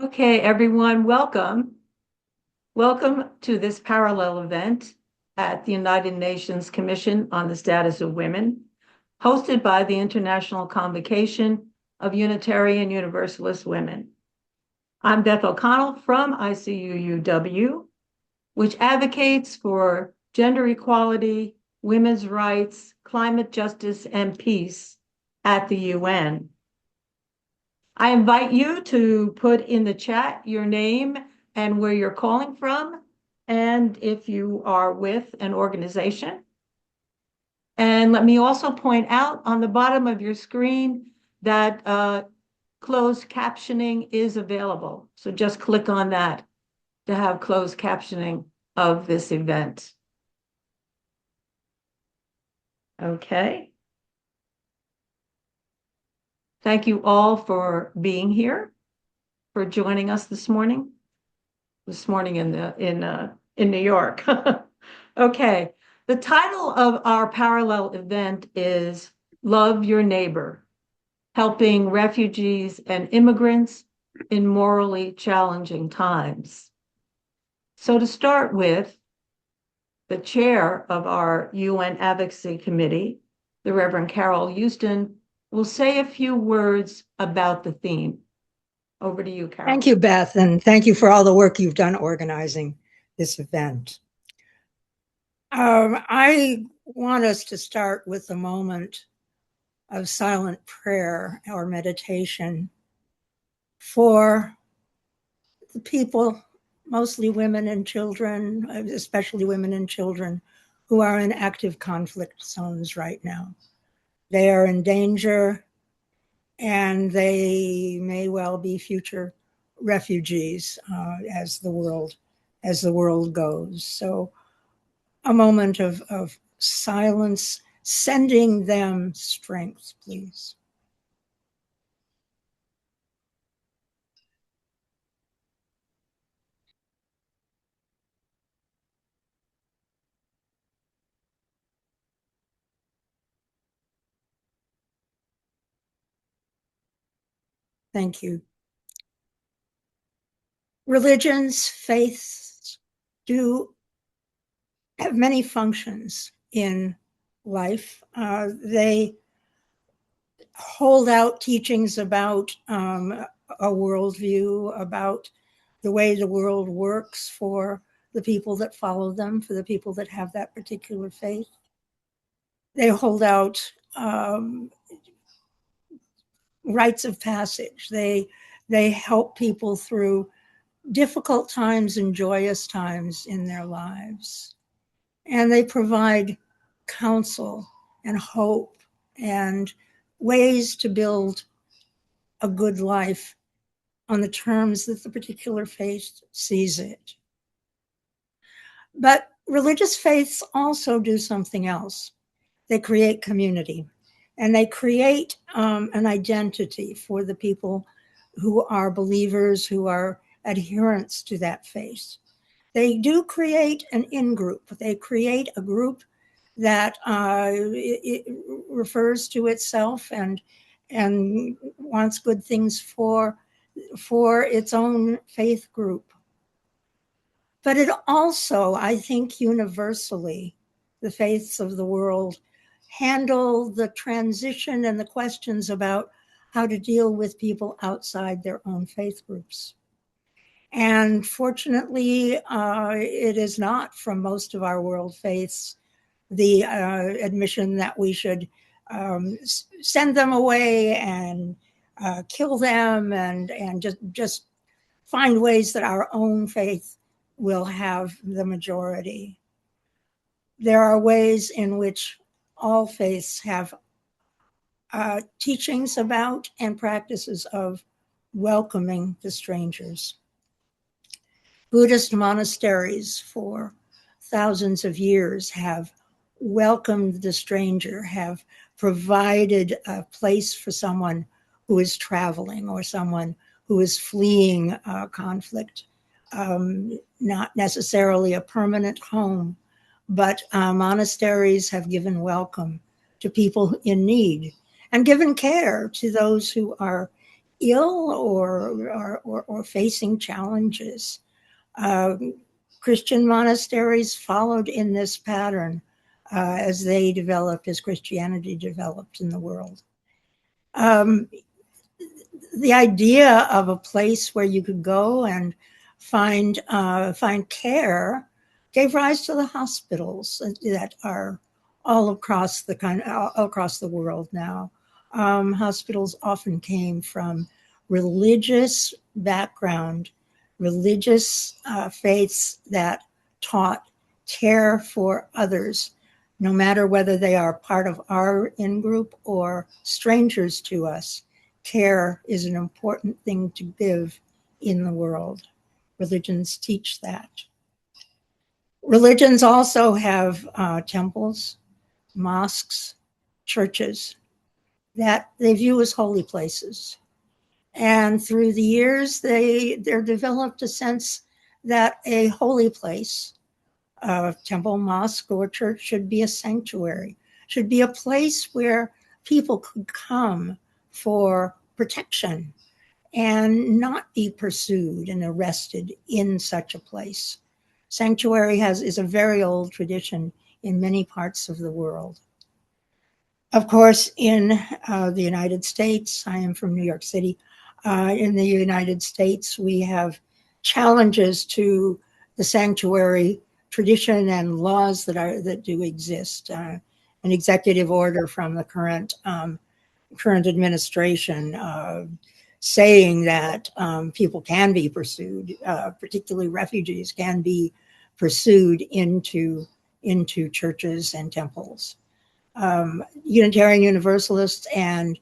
Okay, everyone, welcome. Welcome to this parallel event at the United Nations Commission on the Status of Women, hosted by the International Convocation of Unitarian Universalist Women. I'm Beth O'Connell from ICUUW, which advocates for gender equality, women's rights, climate justice, and peace at the UN. I invite you to put in the chat your name and where you're calling from, and if you are with an organization. And let me also point out on the bottom of your screen that closed captioning is available. So just click on that to have closed captioning of this event. Okay. Thank you all for being here, for joining us this morning in New York. Okay, the title of our parallel event is Love Your Neighbor, Helping Refugees and Immigrants in Morally Challenging Times. So to start with, the chair of our UN Advocacy Committee, the Reverend Carol Huston, will say a few words about the theme. Over to you, Carol. Thank you, Beth, and thank you for all the work you've done organizing this event. I want us to start with a moment of silent prayer or meditation for the people, mostly women and children, especially women and children, who are in active conflict zones right now. They are in danger, and they may well be future refugees as the world goes. So a moment of silence, sending them strength, please. Thank you. Religions, faiths do have many functions in life. They hold out teachings about a worldview, about the way the world works for the people that follow them, for the people that have that particular faith. They hold out rites of passage. They help people through difficult times and joyous times in their lives. And they provide counsel and hope and ways to build a good life on the terms that the particular faith sees it. But religious faiths also do something else. They create community, and they create an identity for the people who are believers, who are adherents to that faith. They do create an in-group. They create a group that it refers to itself and wants good things for its own faith group. But it also, I think, universally, the faiths of the world handle the transition and the questions about how to deal with people outside their own faith groups. And fortunately, it is not from most of our world faiths the admission that we should send them away and kill them and just find ways that our own faith will have the majority. There are ways in which all faiths have teachings about and practices of welcoming the strangers. Buddhist monasteries for thousands of years have welcomed the stranger, have provided a place for someone who is traveling or someone who is fleeing conflict, not necessarily a permanent home, but monasteries have given welcome to people in need and given care to those who are ill or facing challenges. Uh, Christian monasteries followed in this pattern as they developed, as Christianity developed in the world. The idea of a place where you could go and find care gave rise to the hospitals that are all across the world now. Hospitals often came from religious background, religious faiths that taught care for others, no matter whether they are part of our in-group or strangers to us. Care is an important thing to give in the world. Religions teach that. Religions also have temples, mosques, churches that they view as holy places. And through the years, there developed a sense that a holy place, a temple, mosque, or church, should be a sanctuary, should be a place where people could come for protection and not be pursued and arrested in such a place. Sanctuary is a very old tradition in many parts of the world. Of course, in the United States, I am from New York City. In the United States, we have challenges to the sanctuary tradition and laws that do exist. An executive order from the current administration saying that people can be pursued, particularly refugees can be pursued into churches and temples. Unitarian Universalists and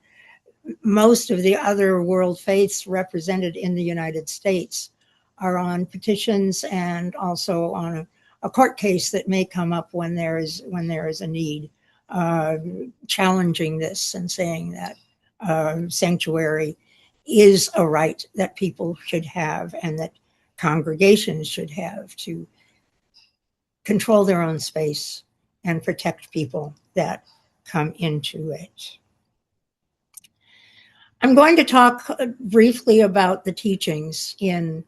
most of the other world faiths represented in the United States are on petitions and also on a court case that may come up when there is a need, challenging this and saying that sanctuary is a right that people should have and that congregations should have to control their own space and protect people that come into it. I'm going to talk briefly about the teachings in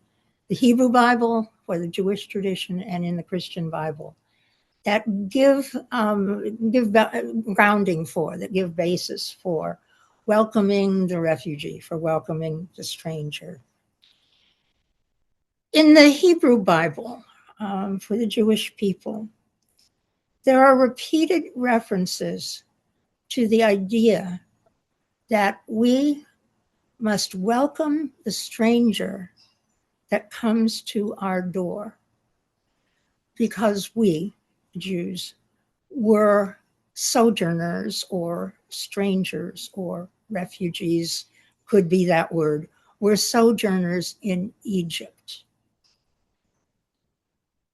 the Hebrew Bible, or the Jewish tradition, and in the Christian Bible that give grounding for, that give basis for welcoming the refugee, for welcoming the stranger. In the Hebrew Bible, for the Jewish people, there are repeated references to the idea that we must welcome the stranger that comes to our door, because we, Jews, were sojourners or strangers or refugees, could be that word. We're sojourners in Egypt.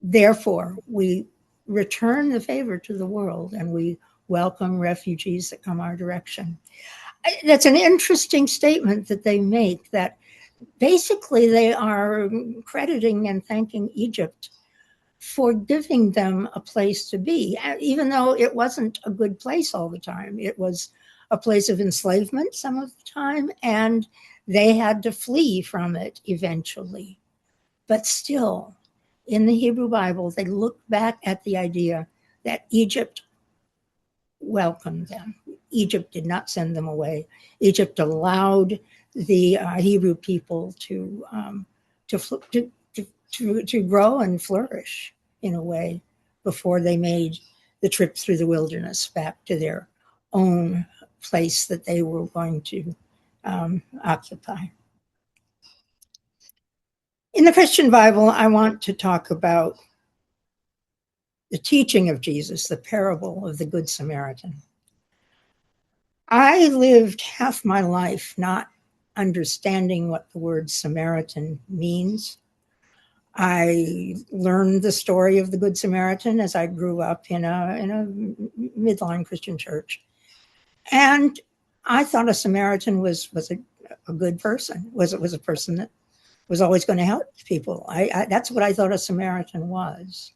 Therefore, we return the favor to the world and we welcome refugees that come our direction. That's an interesting statement that they make, that basically they are crediting and thanking Egypt for giving them a place to be, even though it wasn't a good place all the time. It was a place of enslavement some of the time, and they had to flee from it eventually. But still, in the Hebrew Bible, they look back at the idea that Egypt welcomed them. Egypt did not send them away. Egypt allowed the Hebrew people to grow and flourish in a way before they made the trip through the wilderness back to their own place that they were going to occupy. In the Christian Bible, I want to talk about the teaching of Jesus, the parable of the Good Samaritan. I lived half my life not understanding what the word Samaritan means. I learned the story of the Good Samaritan as I grew up in a midline Christian church. And I thought a Samaritan was a good person, was a person that was always going to help people. That's what I thought a Samaritan was.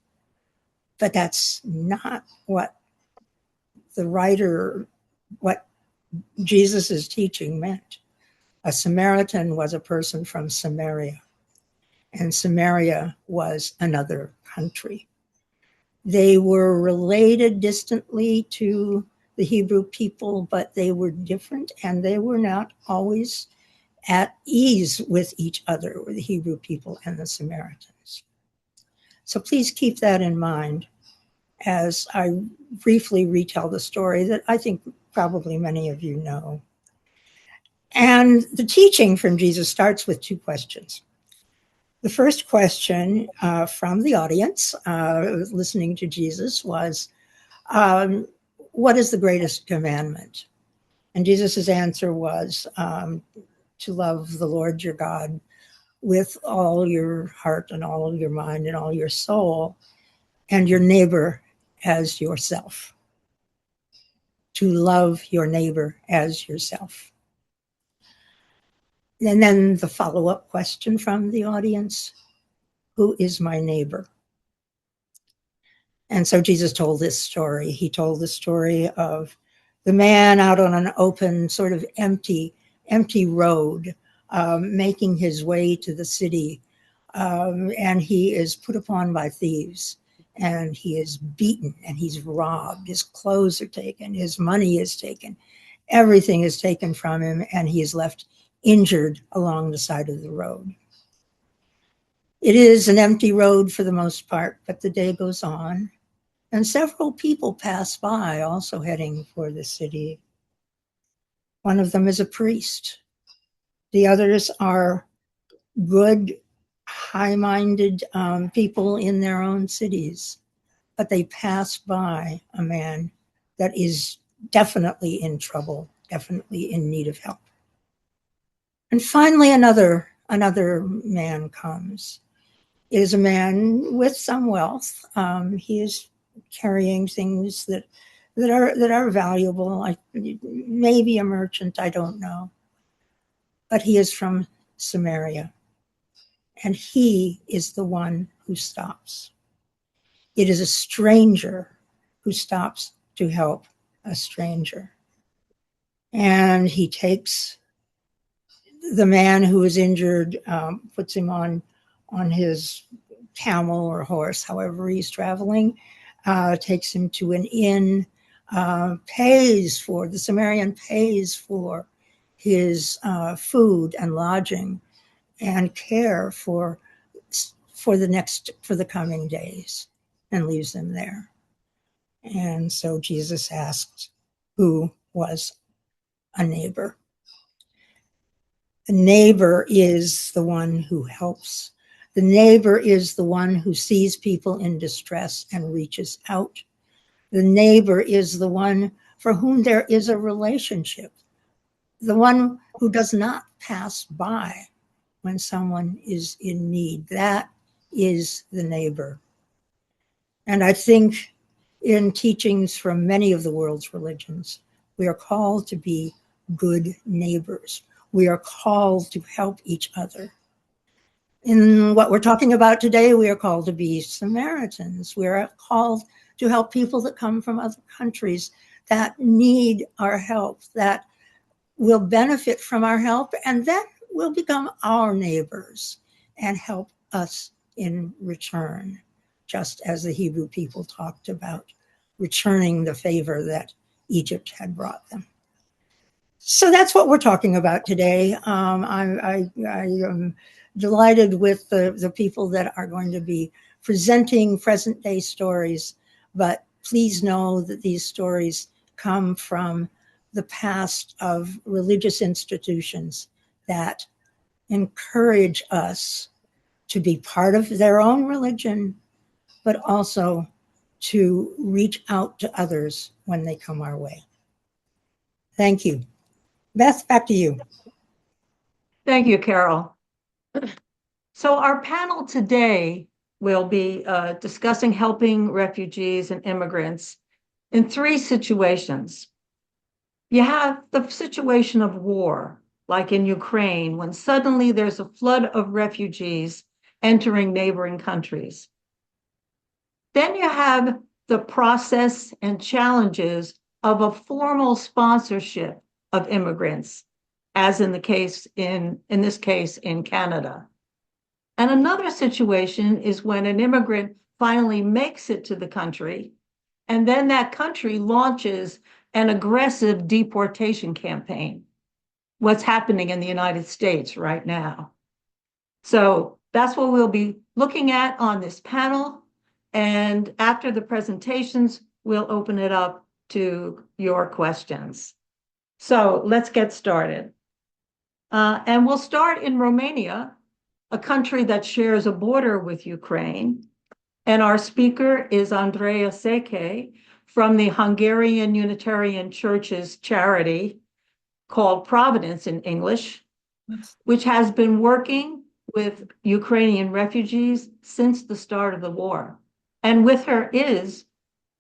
But that's not what the writer, what Jesus' teaching meant. A Samaritan was a person from Samaria, and Samaria was another country. They were related distantly to the Hebrew people, but they were different, and they were not always at ease with each other, with the Hebrew people and the Samaritans. So please keep that in mind as I briefly retell the story that I think probably many of you know. And the teaching from Jesus starts with two questions. The first question from the audience listening to Jesus was, what is the greatest commandment? And Jesus's answer was to love the Lord your God with all your heart and all of your mind and all your soul, and your neighbor as yourself. To love your neighbor as yourself. And then the follow-up question from the audience, who is my neighbor? And so Jesus told this story. He told the story of the man out on an open, sort of empty road, making his way to the city. And he is put upon by thieves, and he is beaten, and he's robbed. His clothes are taken, his money is taken, everything is taken from him, and he is left injured along the side of the road. It is an empty road for the most part, but the day goes on, and several people pass by, also heading for the city. One of them is a priest. The others are good, high-minded people in their own cities, but they pass by a man that is definitely in trouble, definitely in need of help. And finally, another man comes. It is a man with some wealth. He is carrying things that are valuable, like maybe a merchant, I don't know. But he is from Samaria, and he is the one who stops. It is a stranger who stops to help a stranger. And he takes the man who is injured, puts him on his camel or horse, however he's traveling, takes him to an inn, the Samaritan pays for his food and lodging and care for the coming days, and leaves them there. And so Jesus asked, who was a neighbor? The neighbor is the one who helps. The neighbor is the one who sees people in distress and reaches out. The neighbor is the one for whom there is a relationship. The one who does not pass by when someone is in need. That is the neighbor. And I think in teachings from many of the world's religions, we are called to be good neighbors. We are called to help each other. In what we're talking about today, we are called to be Samaritans. We are called to help people that come from other countries that need our help, that will benefit from our help, and then will become our neighbors and help us in return, just as the Hebrew people talked about returning the favor that Egypt had brought them. So that's what we're talking about today. I am delighted with the people that are going to be presenting present day stories, but please know that these stories come from the past of religious institutions that encourage us to be part of their own religion, but also to reach out to others when they come our way. Thank you. Beth, back to you. Thank you, Carol. So our panel today will be discussing helping refugees and immigrants in three situations. You have the situation of war, like in Ukraine, when suddenly there's a flood of refugees entering neighboring countries. Then you have the process and challenges of a formal sponsorship of immigrants as in this case in Canada. And another situation is when an immigrant finally makes it to the country, and then that country launches an aggressive deportation campaign. What's happening in the United States right now. So that's what we'll be looking at on this panel. And after the presentations, we'll open it up to your questions. So let's get started. And we'll start in Romania, a country that shares a border with Ukraine. And our speaker is Andreea Székely from the Hungarian Unitarian Church's charity called Providence in English, which has been working with Ukrainian refugees since the start of the war. And with her is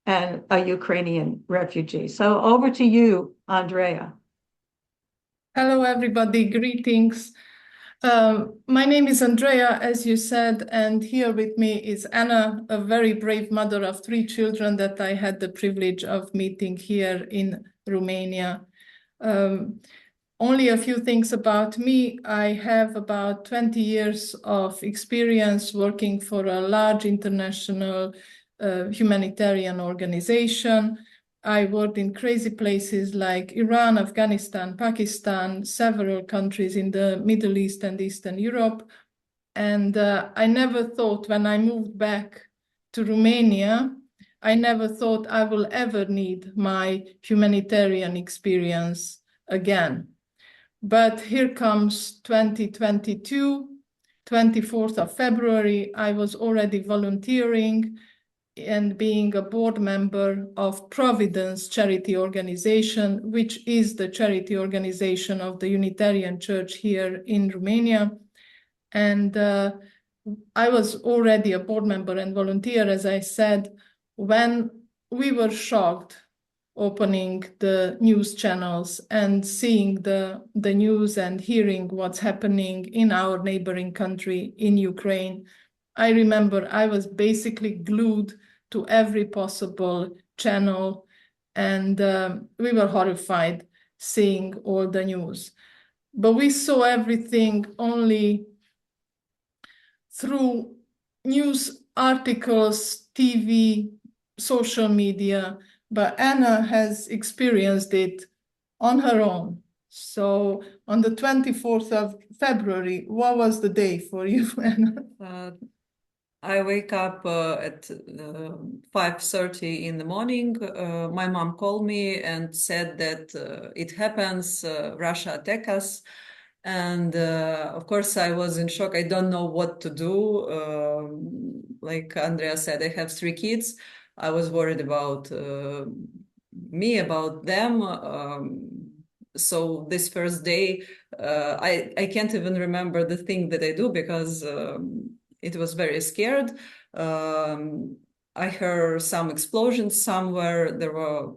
a Ukrainian refugee. So over to you, Andreea. Hello, everybody. Greetings. My name is Andreea, as you said, and here with me is Anna, a very brave mother of 3 children that I had the privilege of meeting here in Romania. Only a few things about me. I have about 20 years of experience working for a large international humanitarian organization. I worked in crazy places like Iran, Afghanistan, Pakistan, several countries in the Middle East and Eastern Europe. And I never thought when I moved back to Romania, I never thought I will ever need my humanitarian experience again. But here comes 2022, 24th of February, I was already volunteering and being a board member of Providence charity organization, which is the charity organization of the Unitarian Church here in Romania. And I was already a board member and volunteer, as I said, when we were shocked opening the news channels and seeing the news and hearing what's happening in our neighboring country, in Ukraine. I remember I was basically glued to every possible channel, and we were horrified seeing all the news. But we saw everything only through news articles, TV, social media, but Anna has experienced it on her own. So on the 24th of February, what was the day for you, Anna? I wake up at 5:30 in the morning. My mom called me and said that it happens, Russia attack us. And of course, I was in shock. I don't know what to do. Like Andrea said, I have 3 kids. I was worried about me, about them. So this first day, I can't even remember the thing that I do because it was very scared. I heard some explosions somewhere. There were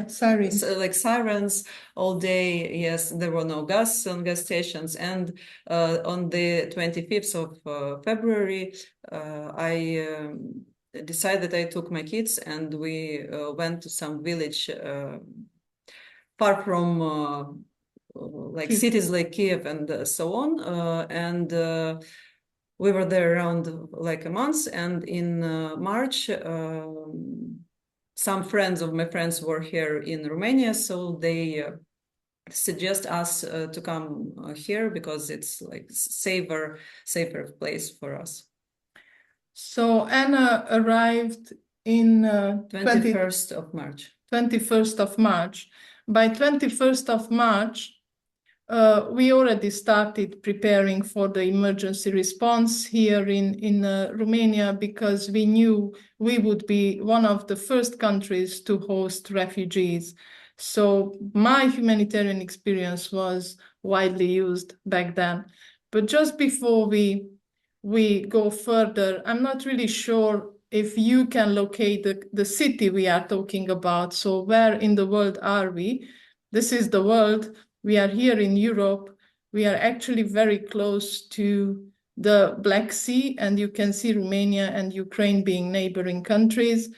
sirens. Like sirens all day. Yes, there were no gas on gas stations. And on the 25th of February, I decided I took my kids and we went to some village far from like Kiev. Cities like Kiev and so on. And we were there around like a month. And in March, some friends of my friends were here in Romania, so they suggest us to come here because it's like safer place for us. So Anna arrived in 21st of March. 21st of March. By 21st of March, we already started preparing for the emergency response here in Romania because we knew we would be one of the first countries to host refugees. So my humanitarian experience was widely used back then. But just before we go further, I'm not really sure if you can locate the city we are talking about. So where in the world are we? This is the world. We are here in Europe. We are actually very close to the Black Sea, and you can see Romania and Ukraine being neighboring countries.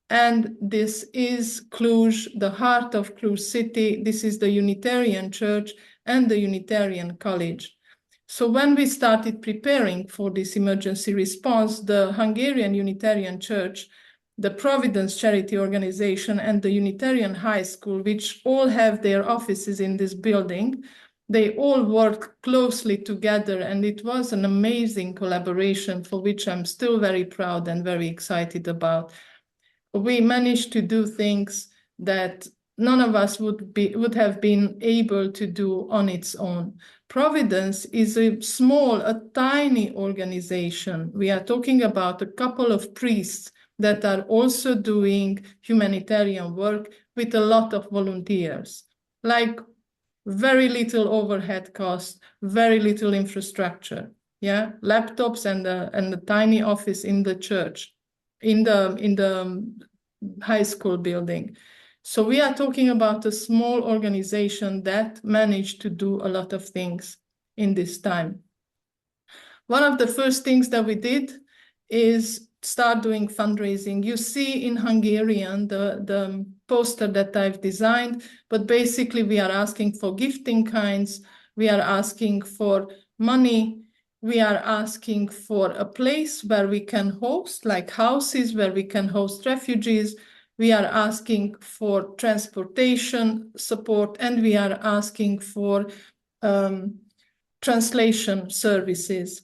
And this is Cluj, the heart of Cluj city. This is the Unitarian Church and the Unitarian College. So when we started preparing for this emergency response, the Hungarian Unitarian Church, the Providence Charity Organization, and the Unitarian High School, which all have their offices in this building, they all worked closely together, and it was an amazing collaboration for which I'm still very proud and very excited about. We managed to do things that none of us would have been able to do on its own. Providence is a tiny organization. We are talking about a couple of priests that are also doing humanitarian work with a lot of volunteers, like very little overhead cost, very little infrastructure, yeah, laptops and a tiny office in the church, in the high school building. So we are talking about a small organization that managed to do a lot of things in this time. One of the first things that we did is start doing fundraising. You see in Hungarian the poster that I've designed, but basically we are asking for gifting kinds, we are asking for money, we are asking for a place where we can host, like houses where we can host refugees, we are asking for transportation support, and we are asking for translation services.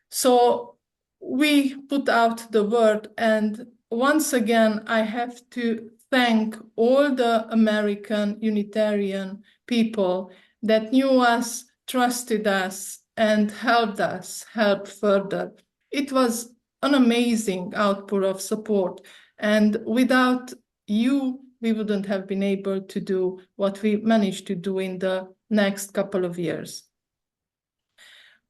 So we put out the word, and once again, I have to thank all the American Unitarian people that knew us, trusted us, and helped us help further. It was an amazing outpour of support, and without you, we wouldn't have been able to do what we managed to do in the next couple of years.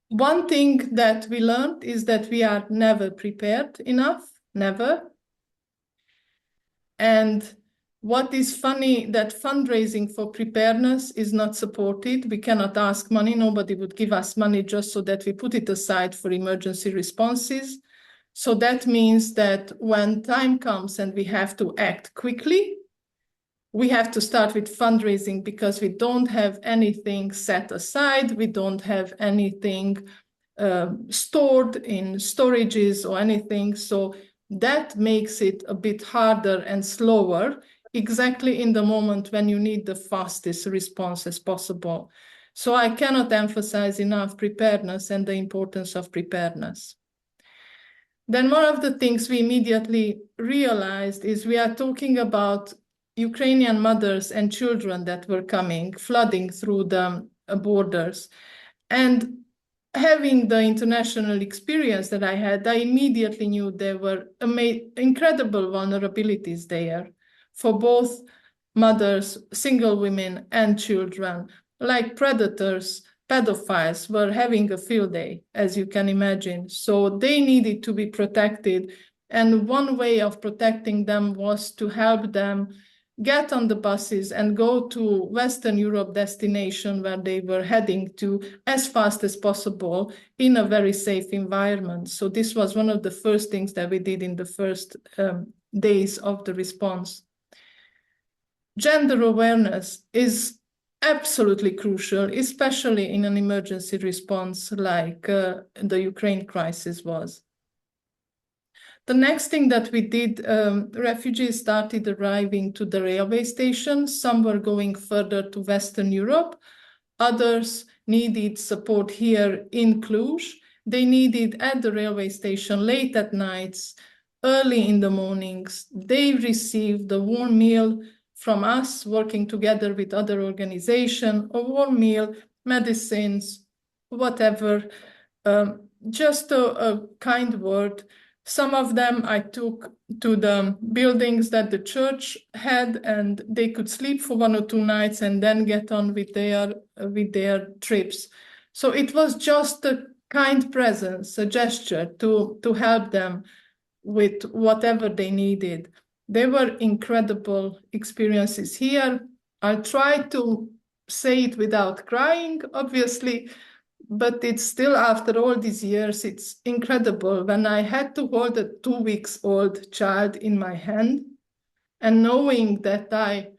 One thing that we learned is that we are never prepared enough, never. And what is funny, that fundraising for preparedness is not supported. We cannot ask money. Nobody would give us money just so that we put it aside for emergency responses. So that means that when time comes and we have to act quickly, we have to start with fundraising because we don't have anything set aside. We don't have anything stored in storages or anything. So that makes it a bit harder and slower, exactly in the moment when you need the fastest response as possible. So I cannot emphasize enough preparedness and the importance of preparedness. Then one of the things we immediately realized is we are talking about Ukrainian mothers and children that were coming, flooding through the borders. And having the international experience that I had, I immediately knew there were incredible vulnerabilities there for both mothers, single women, and children. Like predators, pedophiles were having a field day, as you can imagine. So they needed to be protected. And one way of protecting them was to help them get on the buses and go to Western Europe destination where they were heading to as fast as possible in a very safe environment. So this was one of the first things that we did in the first days of the response. Gender awareness is absolutely crucial, especially in an emergency response like the Ukraine crisis was. The next thing that we did, refugees started arriving to the railway station. Some were going further to Western Europe. Others needed support here in Cluj. They needed at the railway station late at nights, early in the mornings. They received a warm meal from us, working together with other organizations, a warm meal, medicines, whatever, just a kind word. Some of them I took to the buildings that the church had, and they could sleep for 1 or 2 nights and then get on with their trips. So it was just a kind presence, a gesture to help them with whatever they needed. They were incredible experiences here. I'll try to say it without crying, obviously, But it's still, after all these years, it's incredible when I had to hold a 2 weeks old child in my hand and knowing that I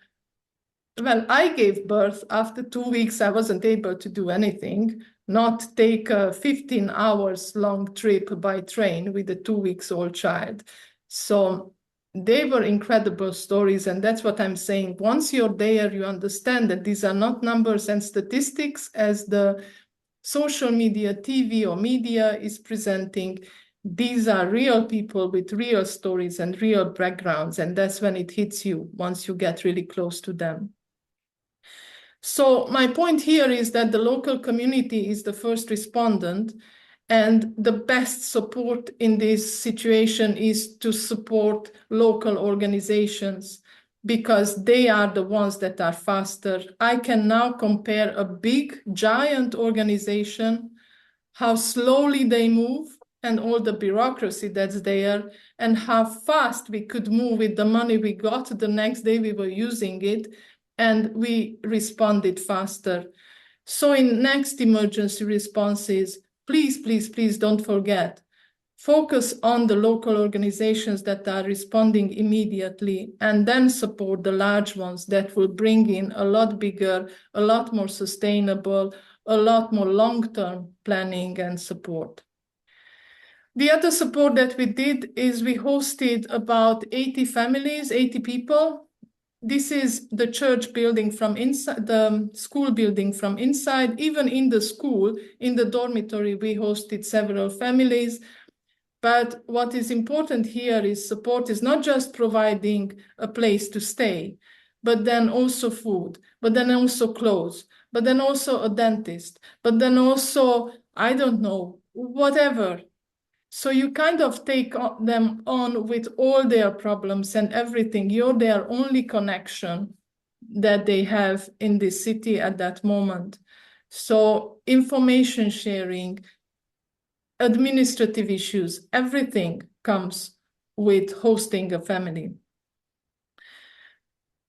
gave birth. After 2 weeks, I wasn't able to do anything, not take a 15 hours long trip by train with a 2 weeks old child. So they were incredible stories. And that's what I'm saying. Once you're there, you understand that these are not numbers and statistics as the social media, TV, or media is presenting. These are real people with real stories and real backgrounds. And that's when it hits you once you get really close to them. So my point here is that the local community is the first respondent, and the best support in this situation is to support local organizations because they are the ones that are faster. I can now compare a big, giant organization, how slowly they move, and all the bureaucracy that's there, and how fast we could move with the money we got the next day we were using it, and we responded faster. So in next emergency responses, please, please, please don't forget, focus on the local organizations that are responding immediately and then support the large ones that will bring in a lot bigger, a lot more sustainable, a lot more long-term planning and support. The other support that we did is we hosted about 80 families, 80 people. This is the church building from inside, the school building from inside. Even in the school, in the dormitory, we hosted several families. But what is important here is support is not just providing a place to stay, but then also food, but then also clothes, but then also a dentist, but then also, I don't know, whatever. So you kind of take them on with all their problems and everything. You're their only connection that they have in this city at that moment. So information sharing, administrative issues, everything comes with hosting a family.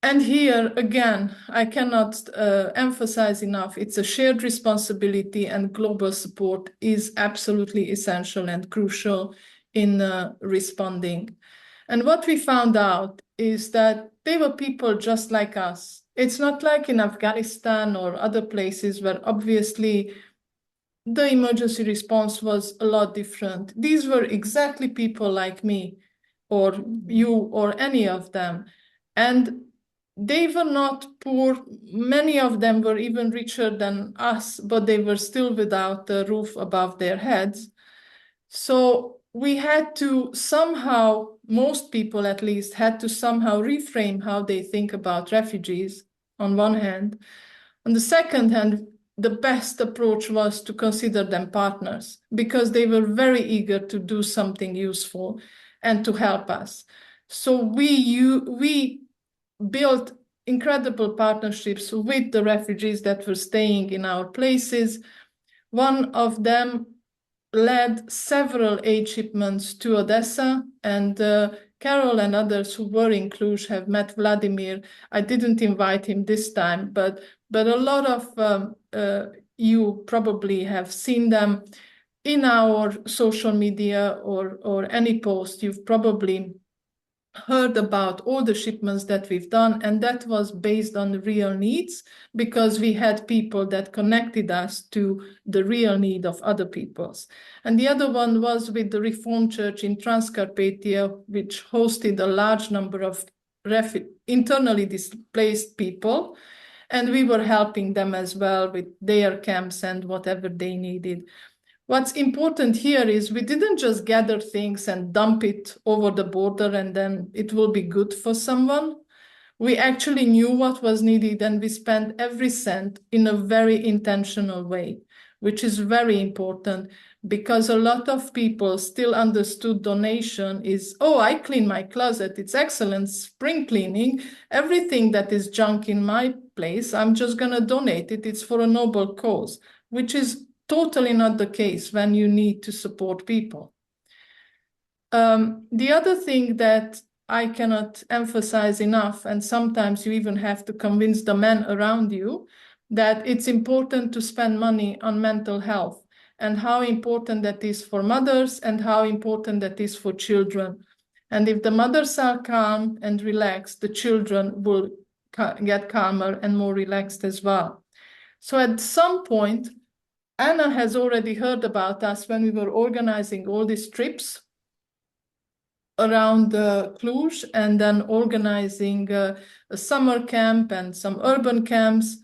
And here, again, I cannot emphasize enough, it's a shared responsibility, and global support is absolutely essential and crucial in responding. And what we found out is that they were people just like us. It's not like in Afghanistan or other places where obviously the emergency response was a lot different. These were exactly people like me or you or any of them. And they were not poor. Many of them were even richer than us, but they were still without a roof above their heads. So we had to somehow, most people at least, had to somehow reframe how they think about refugees on one hand. On the second hand, the best approach was to consider them partners because they were very eager to do something useful and to help us. So we built incredible partnerships with the refugees that were staying in our places. One of them led several aid shipments to Odessa, and Carol and others who were in Cluj have met Vladimir. I didn't invite him this time, but a lot of you probably have seen them in our social media or any post. You've probably heard about all the shipments that we've done, and that was based on real needs because we had people that connected us to the real need of other peoples. And the other one was with the Reformed Church in Transcarpathia, which hosted a large number of internally displaced people, and we were helping them as well with their camps and whatever they needed. What's important here is we didn't just gather things and dump it over the border and then it will be good for someone. We actually knew what was needed and we spent every cent in a very intentional way, which is very important because a lot of people still understood donation is, oh, I clean my closet, it's excellent spring cleaning, everything that is junk in my place, I'm just gonna donate it, it's for a noble cause, which is totally not the case when you need to support people. The other thing that I cannot emphasize enough, and sometimes you even have to convince the men around you, that it's important to spend money on mental health and how important that is for mothers and how important that is for children. And if the mothers are calm and relaxed, the children will get calmer and more relaxed as well. So at some point, Anna has already heard about us when we were organizing all these trips around Cluj and then organizing a summer camp and some urban camps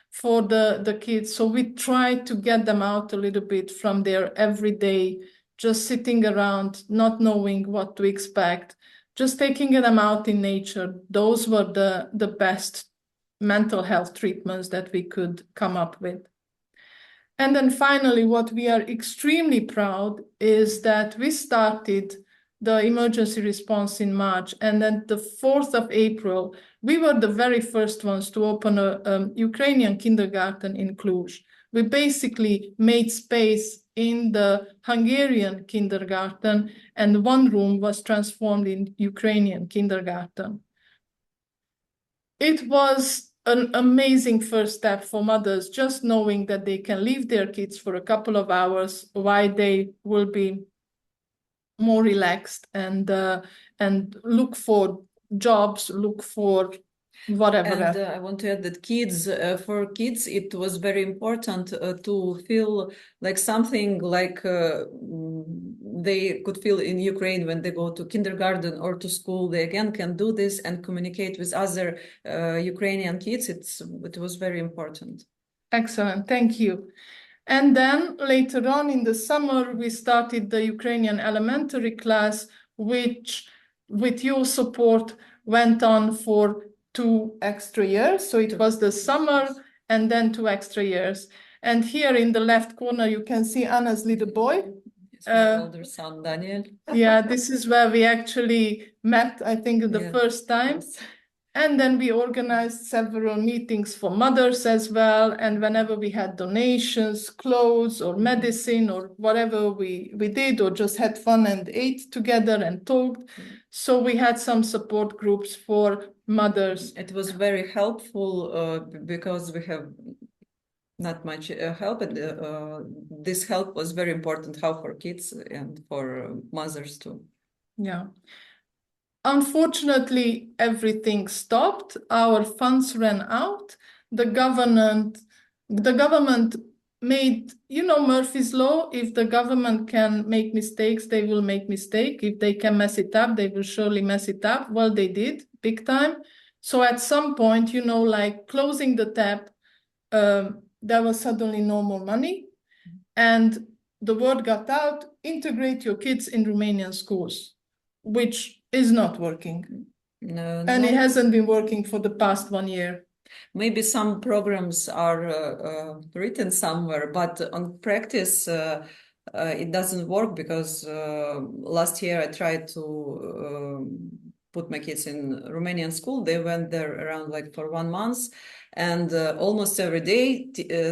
for the kids. So we tried to get them out a little bit from their everyday, just sitting around, not knowing what to expect, just taking them out in nature. Those were the best mental health treatments that we could come up with. And then finally, what we are extremely proud is that we started the emergency response in March, and then the 4th of April, we were the very first ones to open a Ukrainian kindergarten in Cluj. We basically made space in the Hungarian kindergarten, and one room was transformed in Ukrainian kindergarten. It was an amazing first step for mothers, just knowing that they can leave their kids for a couple of hours while they will be more relaxed and look for jobs, look for whatever. And I want to add that for kids, it was very important to feel like something like they could feel in Ukraine when they go to kindergarten or to school. They again can do this and communicate with other Ukrainian kids. It was very important. Excellent, thank you. And then later on in the summer, we started the Ukrainian elementary class, which with your support went on for 2 extra years. So it was the summer and then 2 extra years. And here in the left corner, you can see Anna's little boy. It's my older son, Daniel. Yeah, this is where we actually met, I think, the first time. Yes. And then we organized several meetings for mothers as well. And whenever we had donations, clothes or medicine or whatever we did, or just had fun and ate together and talked. So we had some support groups for mothers. It was very helpful because we have not much help, and this help was very important, how for kids and for mothers too. Yeah. Unfortunately, everything stopped. Our funds ran out. The government made, Murphy's Law. If the government can make mistakes, they will make mistake. If they can mess it up, they will surely mess it up. Well, they did, big time. So at some point, like closing the tap, there was suddenly no more money. And the word got out, integrate your kids in Romanian schools, which is not working. No, and it hasn't been working for the past 1 year. Maybe some programs are written somewhere, but on practice, it doesn't work because last year I tried to put my kids in Romanian school. They went there around like for 1 month, and almost every day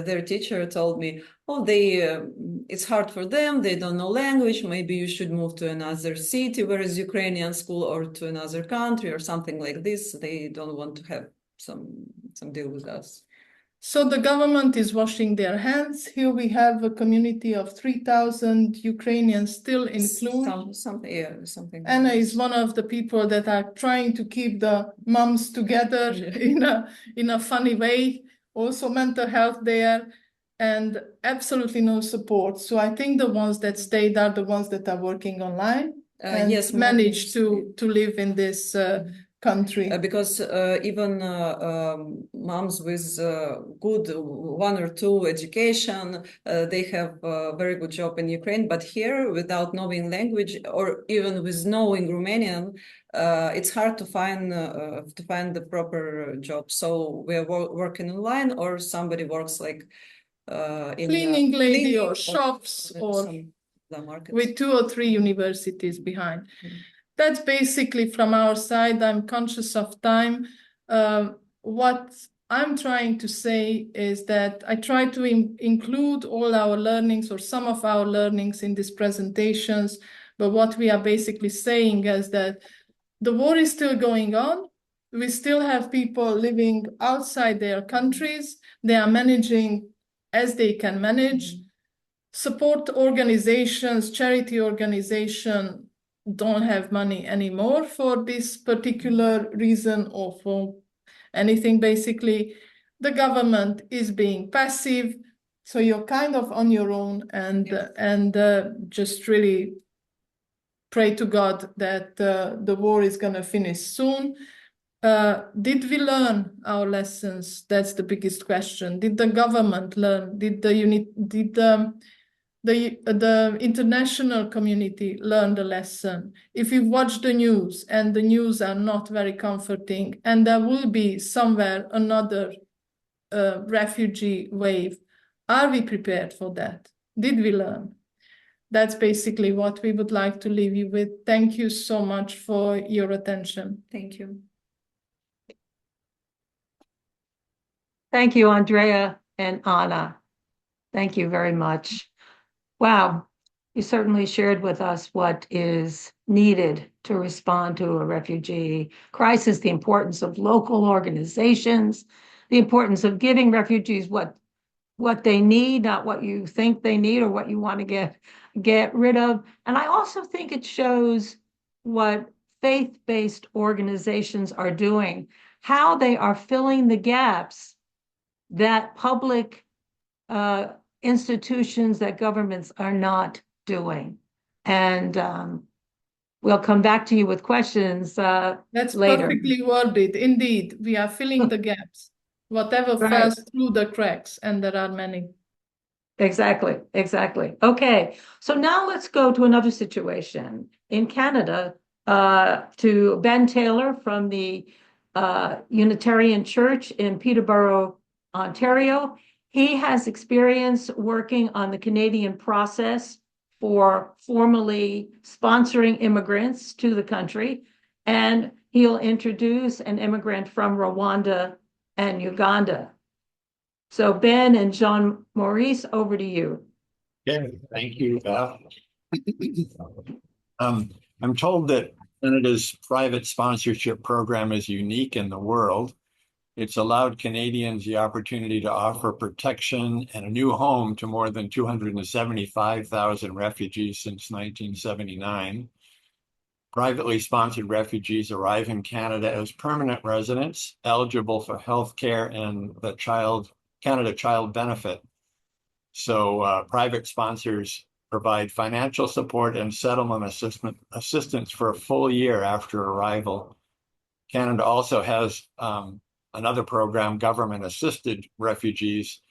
their teacher told me, oh, it's hard for them, they don't know language, maybe you should move to another city where is Ukrainian school, or to another country or something like this. They don't want to have some deal with us. So the government is washing their hands. Here we have a community of 3,000 Ukrainians still in Cluj. Something. Anna is one of the people that are trying to keep the moms together in a funny way. Also mental health there, and absolutely no support. So I think the ones that stayed are the ones that are working online and managed to live in this country. Because even moms with good 1 or 2 education, they have a very good job in Ukraine. But here, without knowing language, or even with knowing Romanian, it's hard to find the proper job. So we're working online, or somebody works like in cleaning lady or shops or with 2 or 3 universities behind. That's basically from our side. I'm conscious of time. What I'm trying to say is that I try to include all our learnings or some of our learnings in these presentations. But what we are basically saying is that the war is still going on. We still have people living outside their countries. They are managing as they can manage. Support organizations, charity organizations don't have money anymore for this particular reason or for anything. Basically, the government is being passive, so you're kind of on your own, and just really pray to God that the war is going to finish soon. Did we learn our lessons? That's the biggest question. Did the government learn? Did the international community learn the lesson? If you watch the news, and the news are not very comforting, and there will be somewhere another refugee wave, are we prepared for that? Did we learn? That's basically what we would like to leave you with. Thank you so much for your attention. Thank you. Thank you, Andrea and Anna. Thank you very much. Wow, you certainly shared with us what is needed to respond to a refugee crisis, the importance of local organizations, the importance of giving refugees what they need, not what you think they need or what you want to get rid of. And I also think it shows what faith-based organizations are doing, how they are filling the gaps that public institutions, that governments are not doing. And we'll come back to you with questions That's later. perfectly worded. Indeed, we are filling the gaps. Whatever Right. falls through the cracks, and there are many. Exactly, exactly. Okay, so now let's go to another situation in Canada, to Ben Taylor from the Unitarian Church in Peterborough, Ontario. He has experience working on the Canadian process for formally sponsoring immigrants to the country, and he'll introduce an immigrant from Rwanda and Uganda. So Ben and Jean Maurice, over to you. Yeah, thank you, Beth. I'm told that Canada's private sponsorship program is unique in the world. It's allowed Canadians the opportunity to offer protection and a new home to more than 275,000 refugees since 1979. Privately sponsored refugees arrive in Canada as permanent residents, eligible for health care and the Canada Child Benefit. So private sponsors provide financial support and settlement assistance for a full year after arrival. Canada also has another program, government-assisted refugees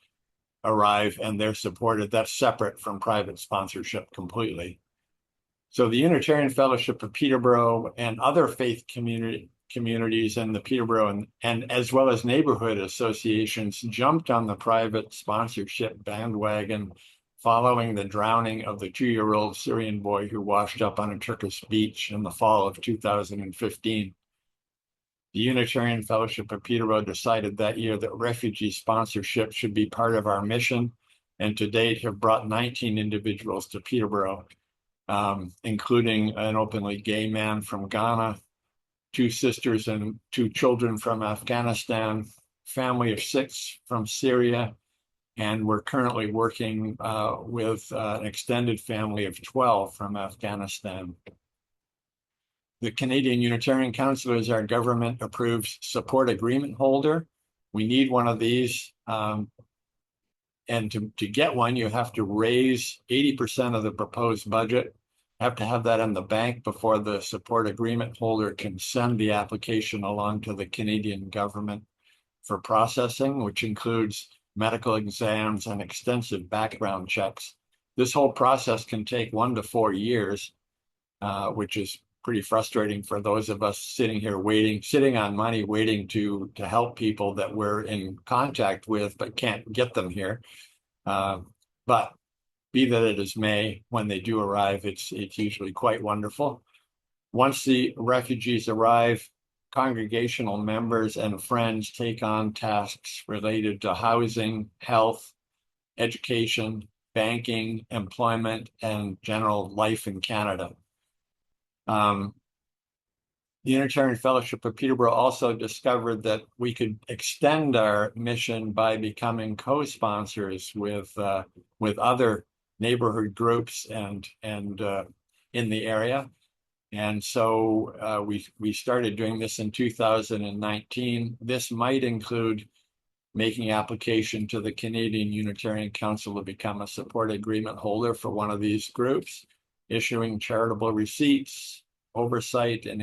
arrive and they're supported. That's separate from private sponsorship completely. So the Unitarian Fellowship of Peterborough and other faith communities in the Peterborough and as well as neighborhood associations jumped on the private sponsorship bandwagon following the drowning of the 2-year-old Syrian boy who washed up on a Turkish beach in the fall of 2015. The Unitarian Fellowship of Peterborough decided that year that refugee sponsorship should be part of our mission, and to date have brought 19 individuals to Peterborough, including an openly gay man from Ghana, 2 sisters and 2 children from Afghanistan, family of 6 from Syria, and we're currently working with an extended family of 12 from Afghanistan. The Canadian Unitarian Council is our government-approved support agreement holder. We need one of these, and to get one, you have to raise 80% of the proposed budget. Have to have that in the bank before the support agreement holder can send the application along to the Canadian government for processing, which includes medical exams and extensive background checks. This whole process can take 1 to 4 years, which is pretty frustrating for those of us sitting on money, waiting to help people that we're in contact with, but can't get them here. But be that it is may, when they do arrive, it's usually quite wonderful. Once the refugees arrive, congregational members and friends take on tasks related to housing, health, education, banking, employment, and general life in Canada. The Unitarian Fellowship of Peterborough also discovered that we could extend our mission by becoming co-sponsors with other neighborhood groups and in the area. And so we started doing this in 2019. This might include making application to the Canadian Unitarian Council to become a support agreement holder for one of these groups, issuing charitable receipts, oversight and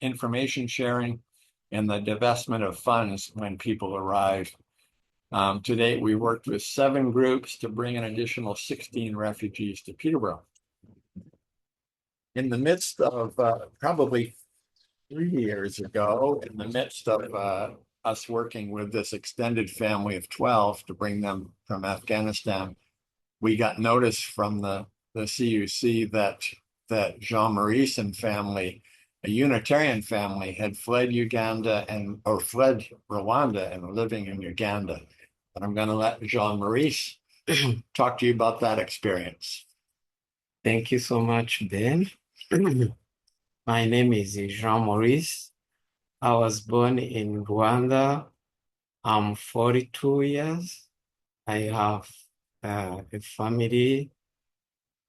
information sharing, and the divestment of funds when people arrive. To date, we worked with 7 groups to bring an additional 16 refugees to Peterborough. In the midst of probably 3 years ago, in the midst of us working with this extended family of 12 to bring them from Afghanistan, we got notice from the CUC that Jean-Maurice and family, a Unitarian family, had fled fled Rwanda and were living in Uganda. And I'm going to let Jean-Maurice talk to you about that experience. Thank you so much, Ben. My name is Jean-Maurice. I was born in Rwanda. I'm 42 years. I have a family,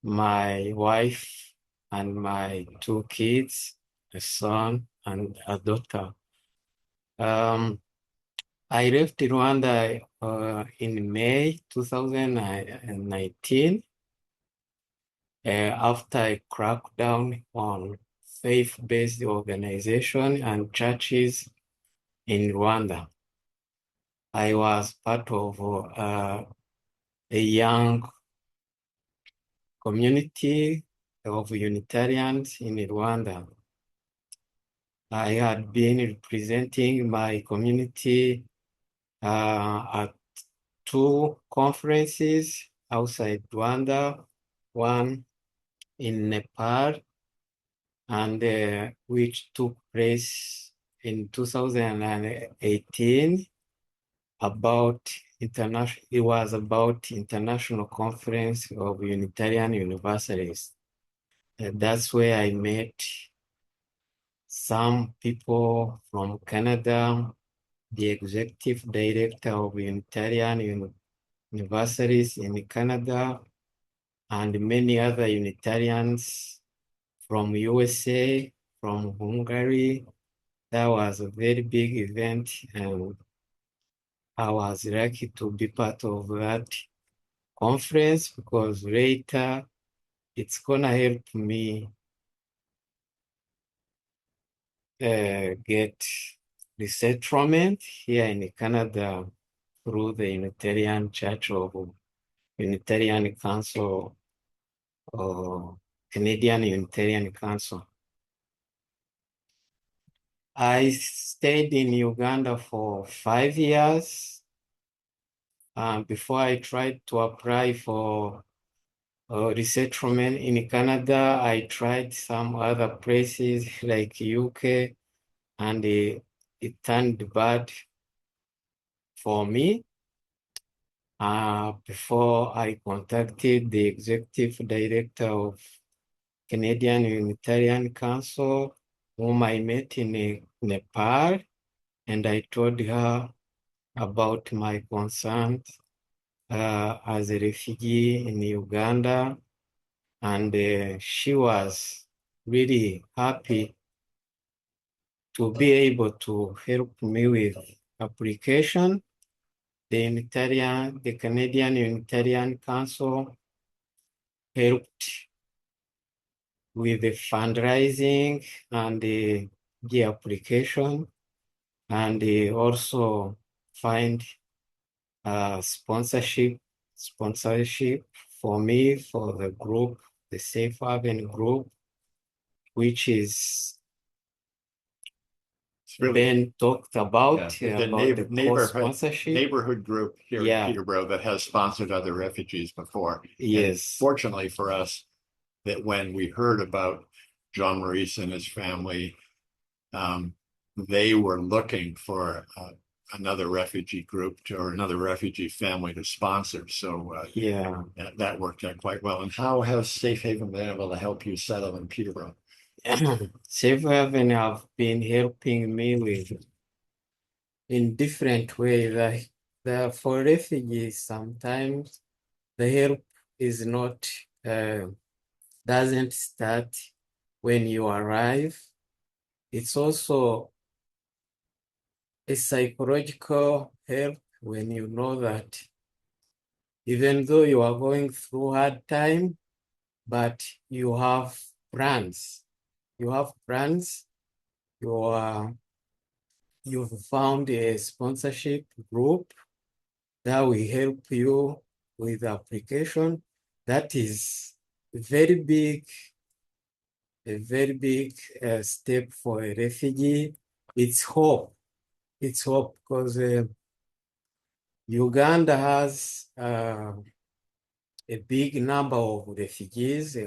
my wife and my 2 kids, a son and a daughter. I left Rwanda in May 2019 after a crackdown on faith-based organizations and churches in Rwanda. I was part of a young community of Unitarians in Rwanda. I had been representing my community at 2 conferences outside Rwanda, one in Nepal, and which took place in 2018 it was about International Conference of Unitarian Universalists. That's where I met some people from Canada, the executive director of Unitarian Universalists in Canada, and many other Unitarians from USA, from Hungary. That was a very big event, and I was lucky to be part of that conference because later it's gonna help me get resettlement here in Canada through the Unitarian Church of Unitarian Council or Canadian Unitarian Council. I stayed in Uganda for 5 years before I tried to apply for resettlement in Canada. I tried some other places like UK, and it turned bad for me. Before I contacted the executive director of Canadian Unitarian Council, whom I met in Nepal, and I told her about my concerns as a refugee in Uganda, and she was really happy to be able to help me with application. The Canadian Unitarian Council helped with the fundraising and the application, and they also find sponsorship for me for the group, the Safe Haven group, which is Ben talked about, the neighborhood group here in Peterborough that has sponsored other refugees before. Yes. And fortunately for us, that when we heard about Jean-Maurice and his family, they were looking for another refugee group or another refugee family to sponsor. So that worked out quite well. And how has Safe Haven been able to help you settle in Peterborough? Safe Haven have been helping me with in different ways. For refugees, sometimes the help is not doesn't start when you arrive. It's also a psychological help when you know that even though you are going through hard time, but you have plans. You have plans. You've found a sponsorship group that will help you with the application. That is a very big step for a refugee. It's hope. It's hope because Uganda has a big number of refugees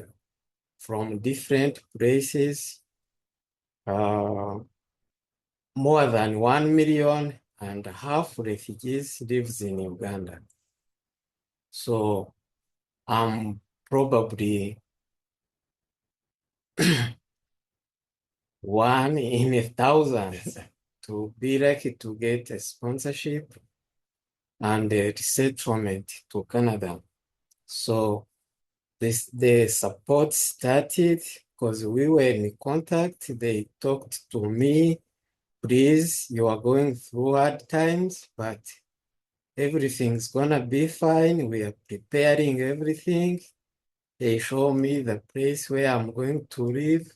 from different places. More than 1.5 million refugees lives in Uganda. So I'm probably one in 1,000 to be lucky to get a sponsorship and a resettlement to Canada. So the support started because we were in contact. They talked to me, please, you are going through hard times, but everything's gonna be fine. We are preparing everything. They show me the place where I'm going to live.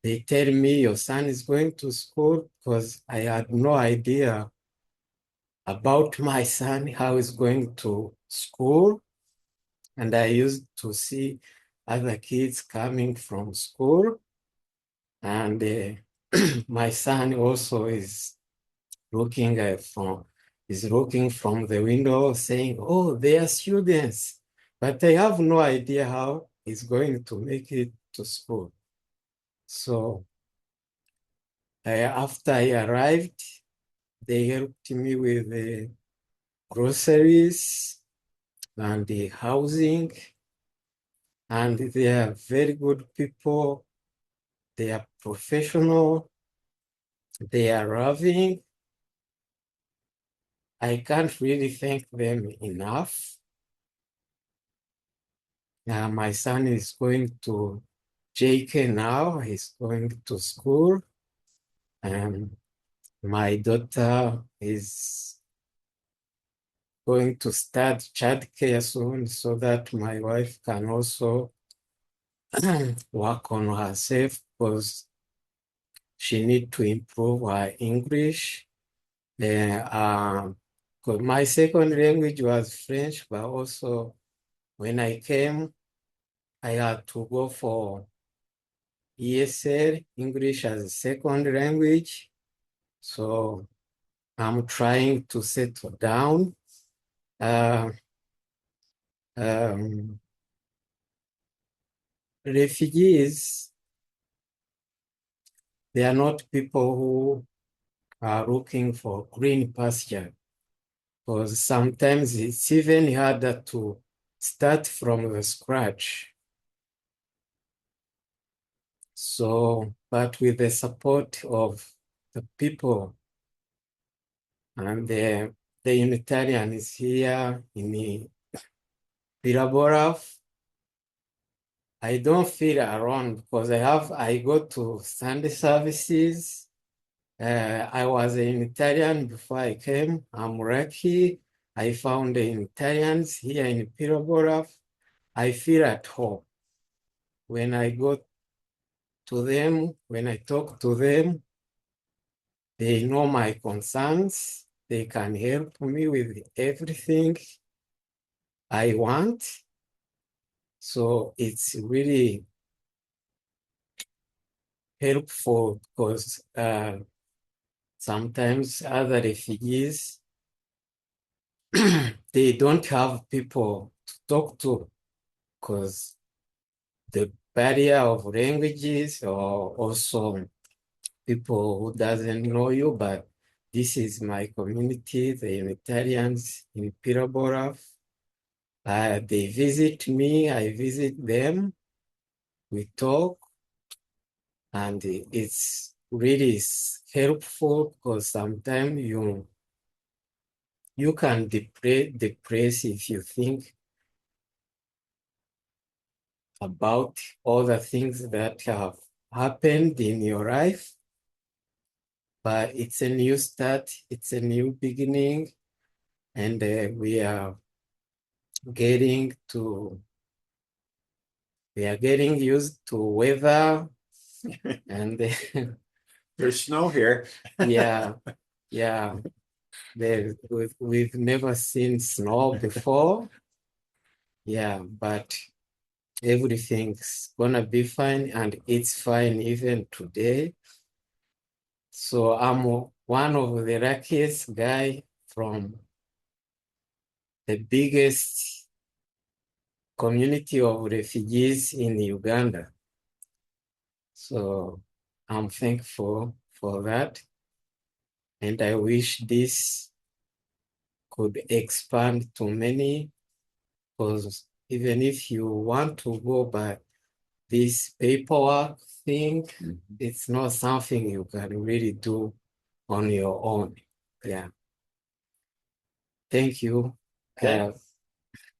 They tell me your son is going to school because I had no idea about my son, how he's going to school. And I used to see other kids coming from school. And my son also is looking from the window saying, oh, they are students. But I have no idea how he's going to make it to school. So after I arrived, they helped me with the groceries and the housing. And they are very good people. They are professional. They are loving. I can't really thank them enough. My son is going to JK now. He's going to school. And my daughter is going to start childcare soon so that my wife can also work on herself because she needs to improve her English. 'Cause my second language was French, but also when I came, I had to go for ESL, English as a second language. So I'm trying to settle down. Refugees, they are not people who are looking for green pasture, because sometimes it's even harder to start from the scratch. So, but with the support of the people and the Unitarian is here in Biraboraf, I don't feel alone because I go to Sunday services. I was a Unitarian before I came. I'm lucky. I found the Unitarians here in Biraboraf. I feel at home. When I go to them, when I talk to them, they know my concerns. They can help me with everything I want. So it's really helpful because sometimes other refugees, they don't have people to talk to because the barrier of languages or also people who doesn't know you, but this is my community, the Unitarians in Piraboraf. They visit me, I visit them, we talk, And it's really helpful because sometimes you can depress if you think about all the things that have happened in your life. But it's a new start, it's a new beginning, and we are getting used to weather and There's snow here. yeah, we've never seen snow before. Yeah, but everything's gonna be fine, and it's fine even today. So I'm one of the luckiest guy from the biggest community of refugees in Uganda. So I'm thankful for that. And I wish this could expand to many, because even if you want to go by this paperwork thing, it's not something you can really do on your own. Yeah. Thank you. Okay.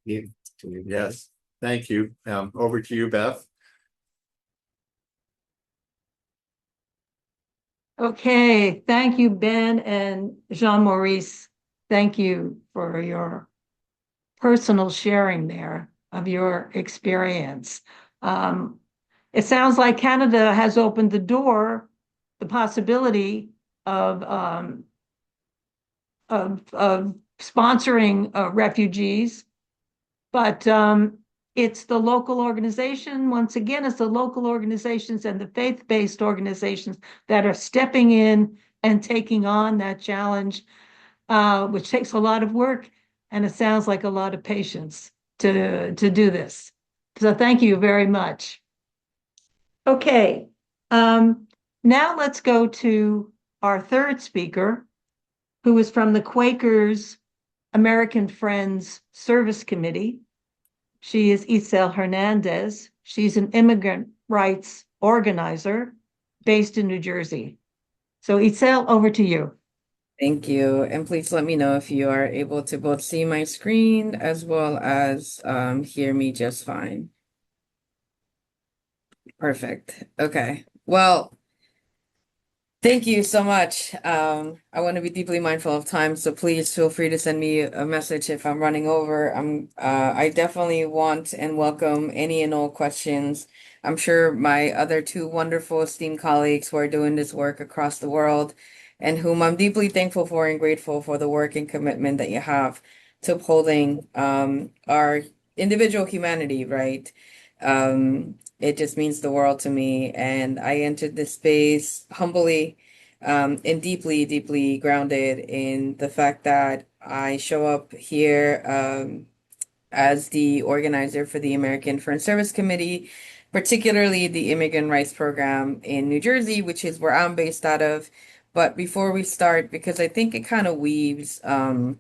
Give to you. Yes, thank you. Over to you, Beth. Okay, thank you, Ben and Jean-Maurice. Thank you for your personal sharing there of your experience. It sounds like Canada has opened the door, the possibility of sponsoring refugees, but it's the local organization. Once again, it's the local organizations and the faith-based organizations that are stepping in and taking on that challenge, which takes a lot of work, and it sounds like a lot of patience to do this. So thank you very much. Okay, now let's go to our third speaker, who is from the Quakers American Friends Service Committee. She is Isel Hernandez. She's an immigrant rights organizer based in New Jersey. So Isel, over to you. Thank you. And please let me know if you are able to both see my screen as well as hear me just fine. Perfect. Okay. Well, thank you so much. I want to be deeply mindful of time, so please feel free to send me a message if I'm running over. I definitely want and welcome any and all questions. I'm sure my other two wonderful esteemed colleagues who are doing this work across the world, and whom I'm deeply thankful for and grateful for the work and commitment that you have to upholding our individual humanity, right? It just means the world to me. And I entered this space humbly and deeply, deeply grounded in the fact that I show up here as the organizer for the American Foreign Service Committee, particularly the Immigrant Rights Program in New Jersey, which is where I'm based out of. But before we start, because I think it kind of weaves, and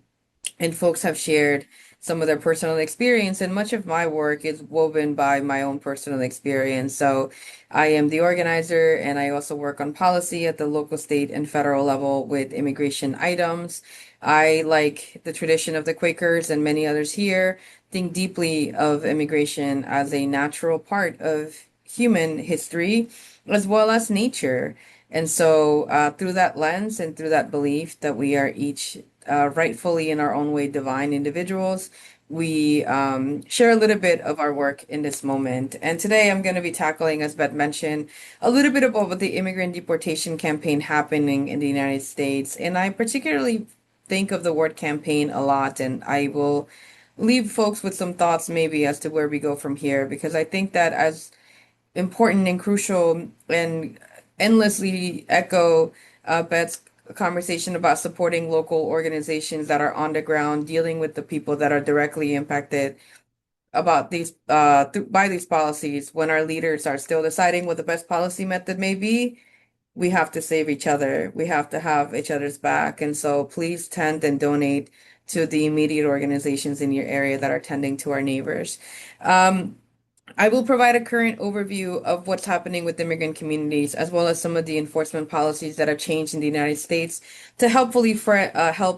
folks have shared some of their personal experience, and much of my work is woven by my own personal experience. So I am the organizer, and I also work on policy at the local, state, and federal level with immigration items. I, like the tradition of the Quakers and many others here, think deeply of immigration as a natural part of human history as well as nature. And so, through that lens and through that belief that we are each rightfully in our own way divine individuals, we share a little bit of our work in this moment. And today I'm going to be tackling, as Beth mentioned, a little bit about the immigrant deportation campaign happening in the United States. And I particularly think of the word campaign a lot, and I will leave folks with some thoughts maybe as to where we go from here, because I think that as important and crucial and endlessly echo Beth's conversation about supporting local organizations that are on the ground dealing with the people that are directly impacted about these by these policies. When our leaders are still deciding what the best policy method may be, we have to save each other. We have to have each other's back. And so please tend and donate to the immediate organizations in your area that are tending to our neighbors. I will provide a current overview of what's happening with immigrant communities, as well as some of the enforcement policies that have changed in the United States to help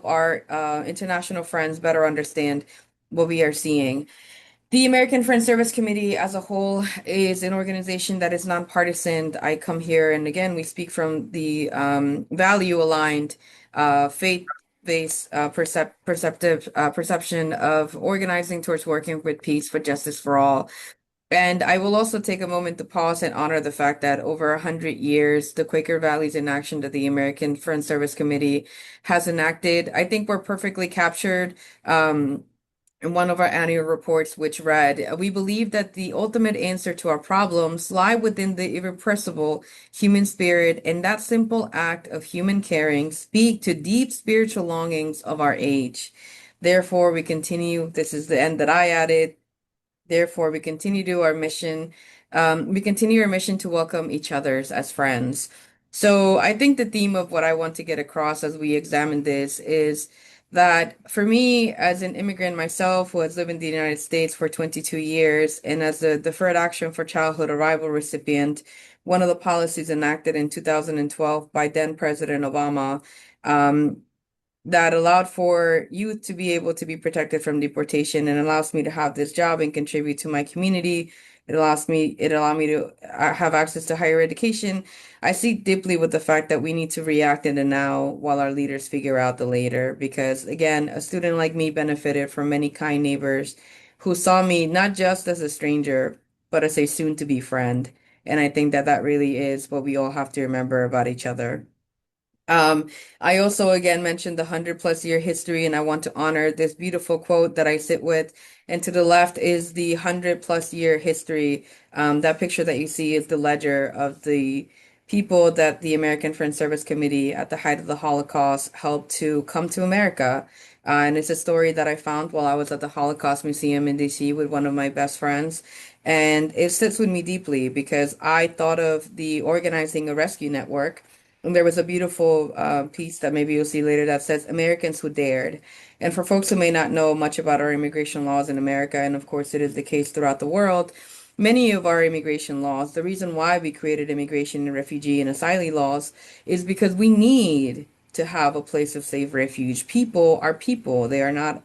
our international friends better understand what we are seeing. The American Friends Service Committee as a whole is an organization that is nonpartisan. I come here, and again, we speak from the value-aligned, faith-based, perception of organizing towards working with peace for justice for all. And I will also take a moment to pause and honor the fact that over 100 years, the Quaker Values in Action that the American Friends Service Committee has enacted, I think were perfectly captured. In one of our annual reports, which read, we believe that the ultimate answer to our problems lie within the irrepressible human spirit, and that simple act of human caring speak to deep spiritual longings of our age. Therefore, we continue, this is the end that I added. Therefore, we continue to our mission. We continue our mission to welcome each other's as friends. So I think the theme of what I want to get across as we examine this is that for me, as an immigrant myself who has lived in the United States for 22 years, and as a Deferred Action for Childhood Arrival recipient, one of the policies enacted in 2012 by then President Obama, that allowed for youth to be able to be protected from deportation and allows me to have this job and contribute to my community. It allowed me to have access to higher education. I see deeply with the fact that we need to react in the now while our leaders figure out the later. Because again, a student like me benefited from many kind neighbors who saw me not just as a stranger, but as a soon-to-be friend. And I think that that really is what we all have to remember about each other. I also again mentioned the 100+ year history, and I want to honor this beautiful quote that I sit with. And to the left is the 100+ year history. That picture that you see is the ledger of the people that the American Friends Service Committee at the height of the Holocaust helped to come to America. And it's a story that I found while I was at the Holocaust Museum in DC with one of my best friends. And it sits with me deeply because I thought of the organizing a rescue network. And there was a beautiful piece that maybe you'll see later that says Americans Who Dared. And for folks who may not know much about our immigration laws in America, and of course it is the case throughout the world, many of our immigration laws, the reason why we created immigration and refugee and asylum laws is because we need to have a place of safe refuge. People are people. They are not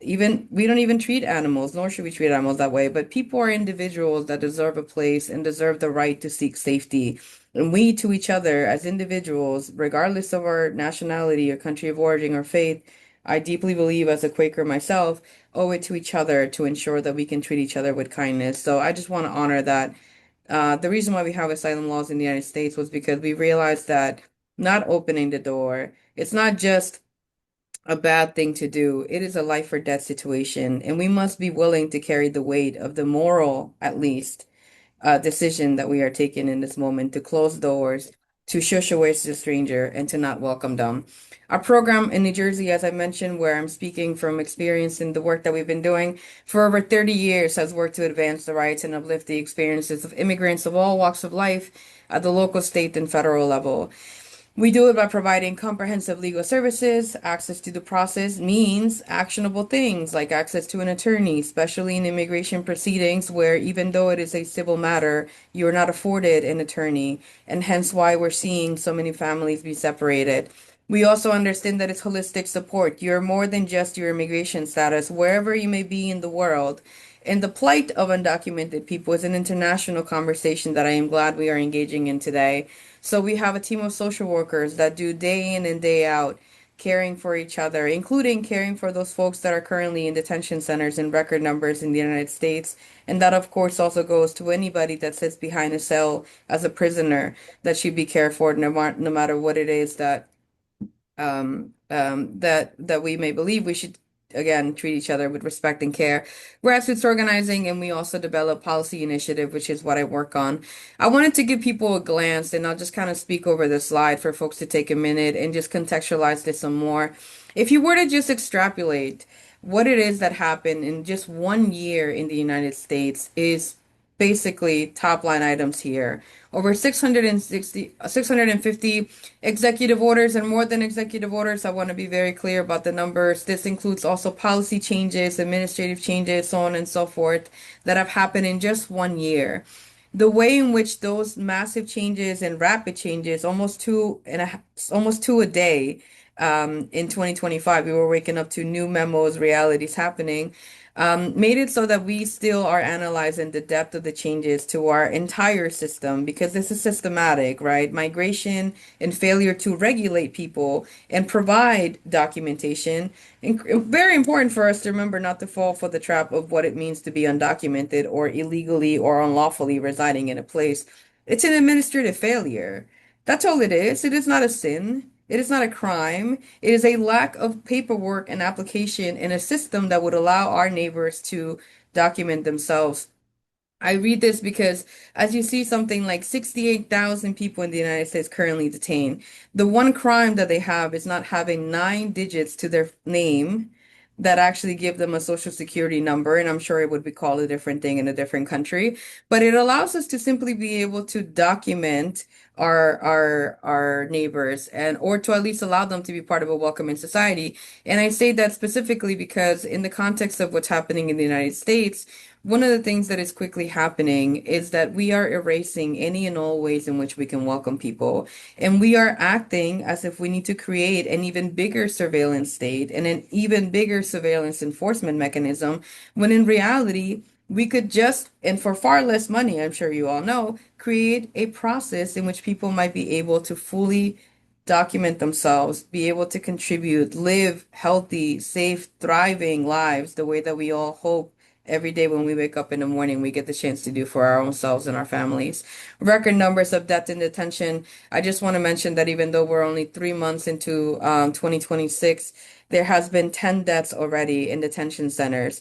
even, we don't even treat animals, nor should we treat animals that way, but people are individuals that deserve a place and deserve the right to seek safety. And we to each other as individuals, regardless of our nationality or country of origin or faith, I deeply believe as a Quaker myself, owe it to each other to ensure that we can treat each other with kindness. So I just want to honor that. The reason why we have asylum laws in the United States was because we realized that not opening the door, it's not just a bad thing to do. It is a life or death situation, and we must be willing to carry the weight of the moral, at least, decision that we are taking in this moment to close doors, to shush away to the stranger, and to not welcome them. Our program in New Jersey, as I mentioned, where I'm speaking from experience in the work that we've been doing for over 30 years, has worked to advance the rights and uplift the experiences of immigrants of all walks of life at the local, state, and federal level. We do it by providing comprehensive legal services. Access to the process means actionable things like access to an attorney, especially in immigration proceedings, where even though it is a civil matter, you are not afforded an attorney, and hence why we're seeing so many families be separated. We also understand that it's holistic support. You're more than just your immigration status, wherever you may be in the world. And the plight of undocumented people is an international conversation that I am glad we are engaging in today. So we have a team of social workers that do day in and day out caring for each other, including caring for those folks that are currently in detention centers in record numbers in the United States. And that, of course, also goes to anybody that sits behind a cell as a prisoner that should be cared for no matter what it is that that we may believe. We should again treat each other with respect and care. Grassroots organizing, and we also develop policy initiative, which is what I work on. I wanted to give people a glance, and I'll just kind of speak over the slide for folks to take a minute and just contextualize this some more. If you were to just extrapolate what it is that happened in just 1 year in the United States is basically top line items here. Over 650 executive orders and more than executive orders. I want to be very clear about the numbers. This includes also policy changes, administrative changes, so on and so forth, that have happened in just 1 year. The way in which those massive changes and rapid changes, almost two a day, in 2025, we were waking up to new memos, realities happening, made it so that we still are analyzing the depth of the changes to our entire system because this is systematic, right? Migration and failure to regulate people and provide documentation. And very important for us to remember not to fall for the trap of what it means to be undocumented or illegally or unlawfully residing in a place. It's an administrative failure. That's all it is. It is not a sin. It is not a crime. It is a lack of paperwork and application in a system that would allow our neighbors to document themselves. I read this because as you see something like 68,000 people in the United States currently detained, the one crime that they have is not having 9 digits to their name that actually give them a social security number. And I'm sure it would be called a different thing in a different country, but it allows us to simply be able to document our neighbors and or to at least allow them to be part of a welcoming society. And I say that specifically because in the context of what's happening in the United States, one of the things that is quickly happening is that we are erasing any and all ways in which we can welcome people. And we are acting as if we need to create an even bigger surveillance state and an even bigger surveillance enforcement mechanism, when in reality, we could just, and for far less money, I'm sure you all know, create a process in which people might be able to fully document themselves, be able to contribute, live healthy, safe, thriving lives the way that we all hope every day when we wake up in the morning, we get the chance to do for our own selves and our families. Record numbers of death in detention. I just want to mention that even though we're only 3 months into 2026, there has been 10 deaths already in detention centers,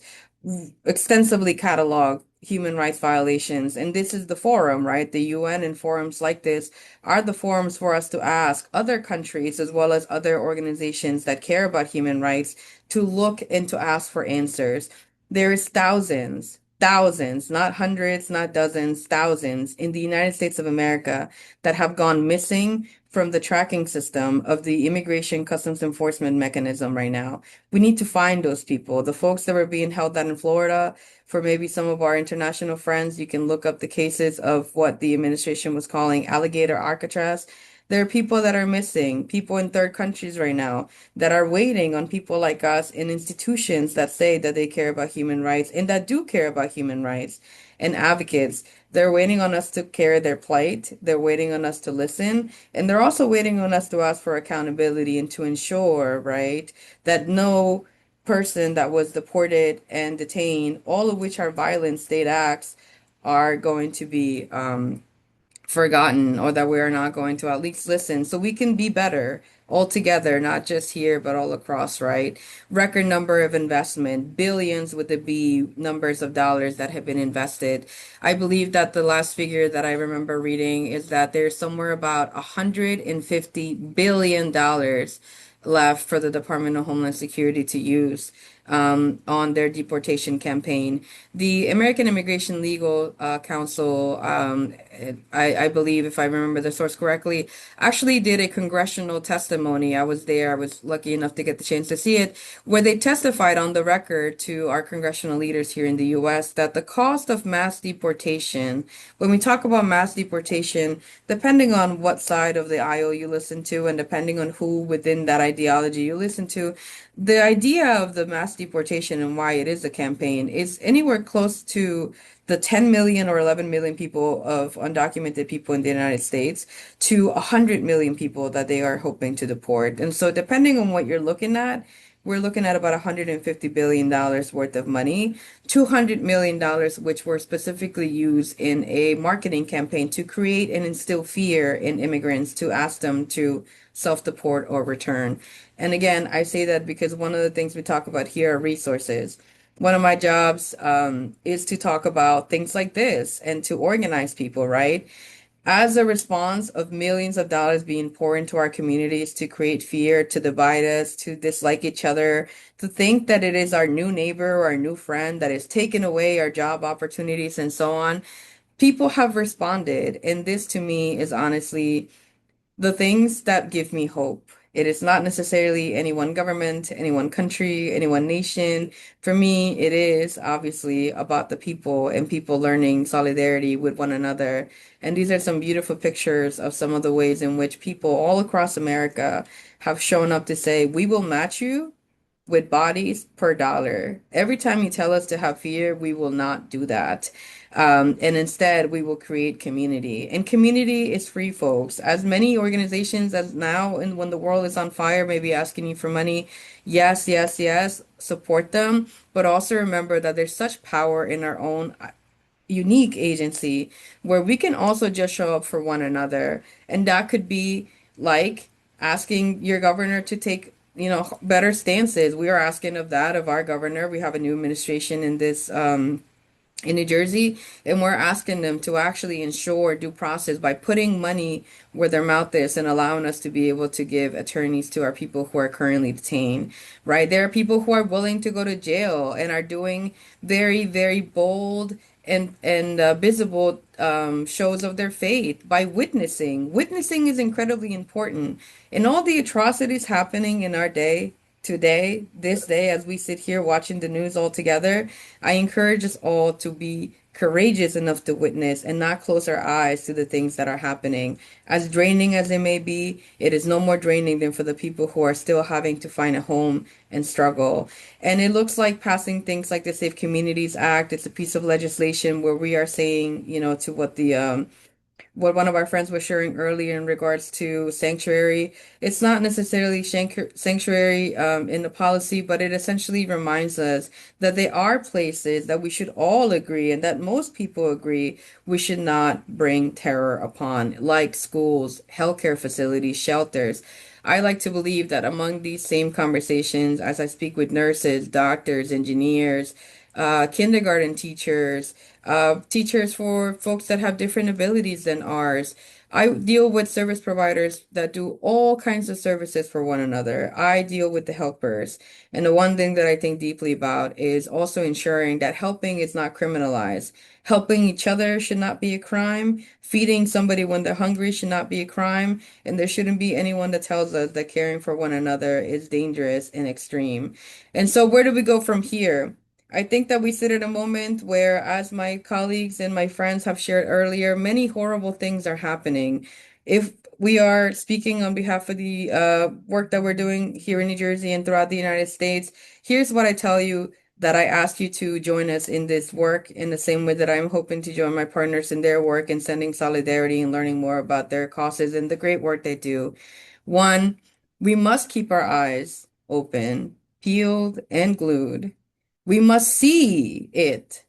extensively cataloged human rights violations. And this is the forum, right? The UN and forums like this are the forums for us to ask other countries as well as other organizations that care about human rights to look and to ask for answers. There's thousands, not hundreds, not dozens, thousands in the United States of America that have gone missing from the tracking system of the Immigration Customs Enforcement mechanism right now. We need to find those people. The folks that were being held down in Florida, for maybe some of our international friends, you can look up the cases of what the administration was calling alligator Alcatraz. There are people that are missing, people in third countries right now that are waiting on people like us in institutions that say that they care about human rights and that do care about human rights and advocates. They're waiting on us to care their plight. They're waiting on us to listen. And they're also waiting on us to ask for accountability and to ensure, right, that no person that was deported and detained, all of which are violent state acts, are going to be forgotten or that we are not going to at least listen so we can be better all together, not just here, but all across, right? Record number of investment, billions with the B, numbers of dollars that have been invested. I believe that the last figure that I remember reading is that there's somewhere about $150 billion left for the Department of Homeland Security to use on their deportation campaign. The American Immigration Legal Council, I believe, if I remember the source correctly, actually did a congressional testimony. I was there. I was lucky enough to get the chance to see it, where they testified on the record to our congressional leaders here in the U.S. that the cost of mass deportation, when we talk about mass deportation, depending on what side of the aisle you listen to and depending on who within that ideology you listen to, the idea of the mass deportation and why it is a campaign is anywhere close to the 10 million or 11 million people of undocumented people in the United States to 100 million people that they are hoping to deport. And so depending on what you're looking at, we're looking at about $150 billion worth of money, $200 million, which were specifically used in a marketing campaign to create and instill fear in immigrants to ask them to self-deport or return. And again, I say that because one of the things we talk about here are resources. One of my jobs is to talk about things like this and to organize people, right? as a response of millions of dollars being poured into our communities to create fear, to divide us, to dislike each other, to think that it is our new neighbor or our new friend that is taking away our job opportunities and so on, people have responded. And this to me is honestly the things that give me hope. It is not necessarily any one government, any one country, any one nation. For me, it is obviously about the people and people learning solidarity with one another. And these are some beautiful pictures of some of the ways in which people all across America have shown up to say, we will match you with bodies per dollar. Every time you tell us to have fear, we will not do that. And instead, we will create community. And community is free, folks. As many organizations as now, and when the world is on fire, maybe asking you for money, yes, yes, yes, support them. But also remember that there's such power in our own unique agency where we can also just show up for one another. And that could be like asking your governor to take, better stances. We are asking of that of our governor. We have a new administration in this in New Jersey, and we're asking them to actually ensure due process by putting money where their mouth is and allowing us to be able to give attorneys to our people who are currently detained, right? There are people who are willing to go to jail and are doing very, very bold and visible shows of their faith by witnessing. Witnessing is incredibly important. And all the atrocities happening in our day, today, this day, as we sit here watching the news all together, I encourage us all to be courageous enough to witness and not close our eyes to the things that are happening. As draining as it may be, it is no more draining than for the people who are still having to find a home and struggle. And it looks like passing things like the Safe Communities Act. It's a piece of legislation where we are saying, to what one of our friends was sharing earlier in regards to sanctuary. It's not necessarily sanctuary in the policy, but it essentially reminds us that there are places that we should all agree and that most people agree we should not bring terror upon, like schools, healthcare facilities, shelters. I like to believe that among these same conversations, as I speak with nurses, doctors, engineers, kindergarten teachers, teachers for folks that have different abilities than ours. I deal with service providers that do all kinds of services for one another. I deal with the helpers. And the one thing that I think deeply about is also ensuring that helping is not criminalized. Helping each other should not be a crime. Feeding somebody when they're hungry should not be a crime. And there shouldn't be anyone that tells us that caring for one another is dangerous and extreme. And so, where do we go from here? I think that we sit at a moment where, as my colleagues and my friends have shared earlier, many horrible things are happening. If we are speaking on behalf of the work that we're doing here in New Jersey and throughout the United States, here's what I tell you that I ask you to join us in this work in the same way that I'm hoping to join my partners in their work and sending solidarity and learning more about their causes and the great work they do. One, we must keep our eyes open, peeled, and glued. We must see it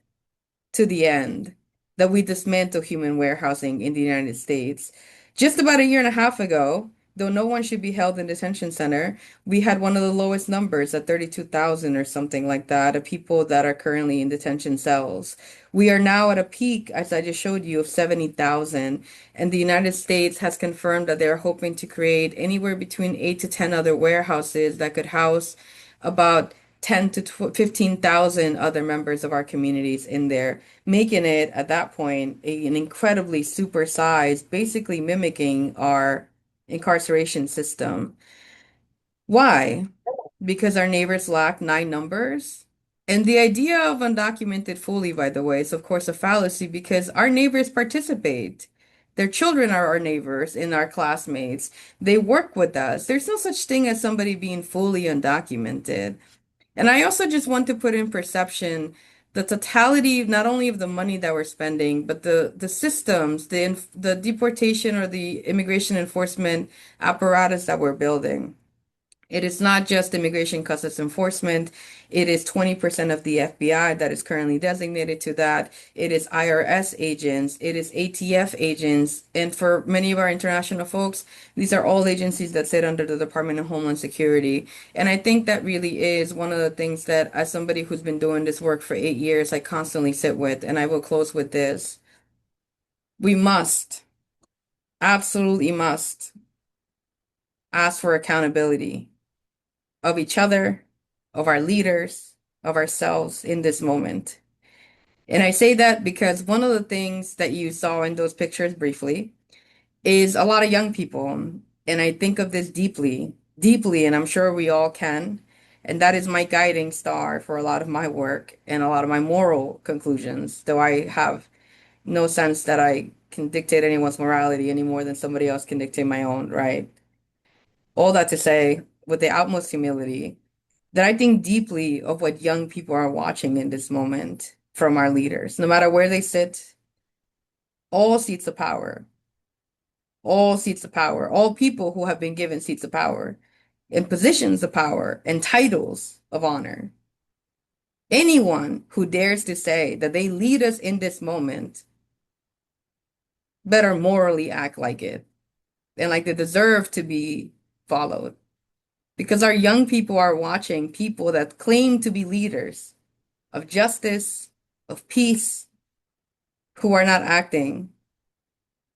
to the end that we dismantle human warehousing in the United States. Just about a year and a half ago, though no one should be held in detention center, we had one of the lowest numbers at 32,000 or something like that of people that are currently in detention cells. We are now at a peak, as I just showed you, of 70,000. And the United States has confirmed that they're hoping to create anywhere between 8 to 10 other warehouses that could house about 10 to 15,000 other members of our communities in there, making it at that point an incredibly supersized, basically mimicking our incarceration system. Why? Because our neighbors lack nine numbers. And the idea of undocumented fully, by the way, is of course a fallacy because our neighbors participate. Their children are our neighbors and our classmates. They work with us. There's no such thing as somebody being fully undocumented. And I also just want to put in perception the totality not only of the money that we're spending, but the systems, the deportation or the immigration enforcement apparatus that we're building. It is not just Immigration Customs Enforcement. It is 20% of the FBI that is currently designated to that. It is IRS agents. It is ATF agents. And for many of our international folks, these are all agencies that sit under the Department of Homeland Security. And I think that really is one of the things that, as somebody who's been doing this work for 8 years, I constantly sit with. And I will close with this. We must absolutely must ask for accountability of each other, of our leaders, of ourselves in this moment. And I say that because one of the things that you saw in those pictures briefly is a lot of young people. And I think of this deeply, deeply, and I'm sure we all can. And that is my guiding star for a lot of my work and a lot of my moral conclusions, though I have no sense that I can dictate anyone's morality any more than somebody else can dictate my own, right? All that to say, with the utmost humility, that I think deeply of what young people are watching in this moment from our leaders, no matter where they sit, all seats of power, all seats of power, all people who have been given seats of power and positions of power and titles of honor. Anyone who dares to say that they lead us in this moment better morally act like it and like they deserve to be followed. Because our young people are watching people that claim to be leaders of justice, of peace, who are not acting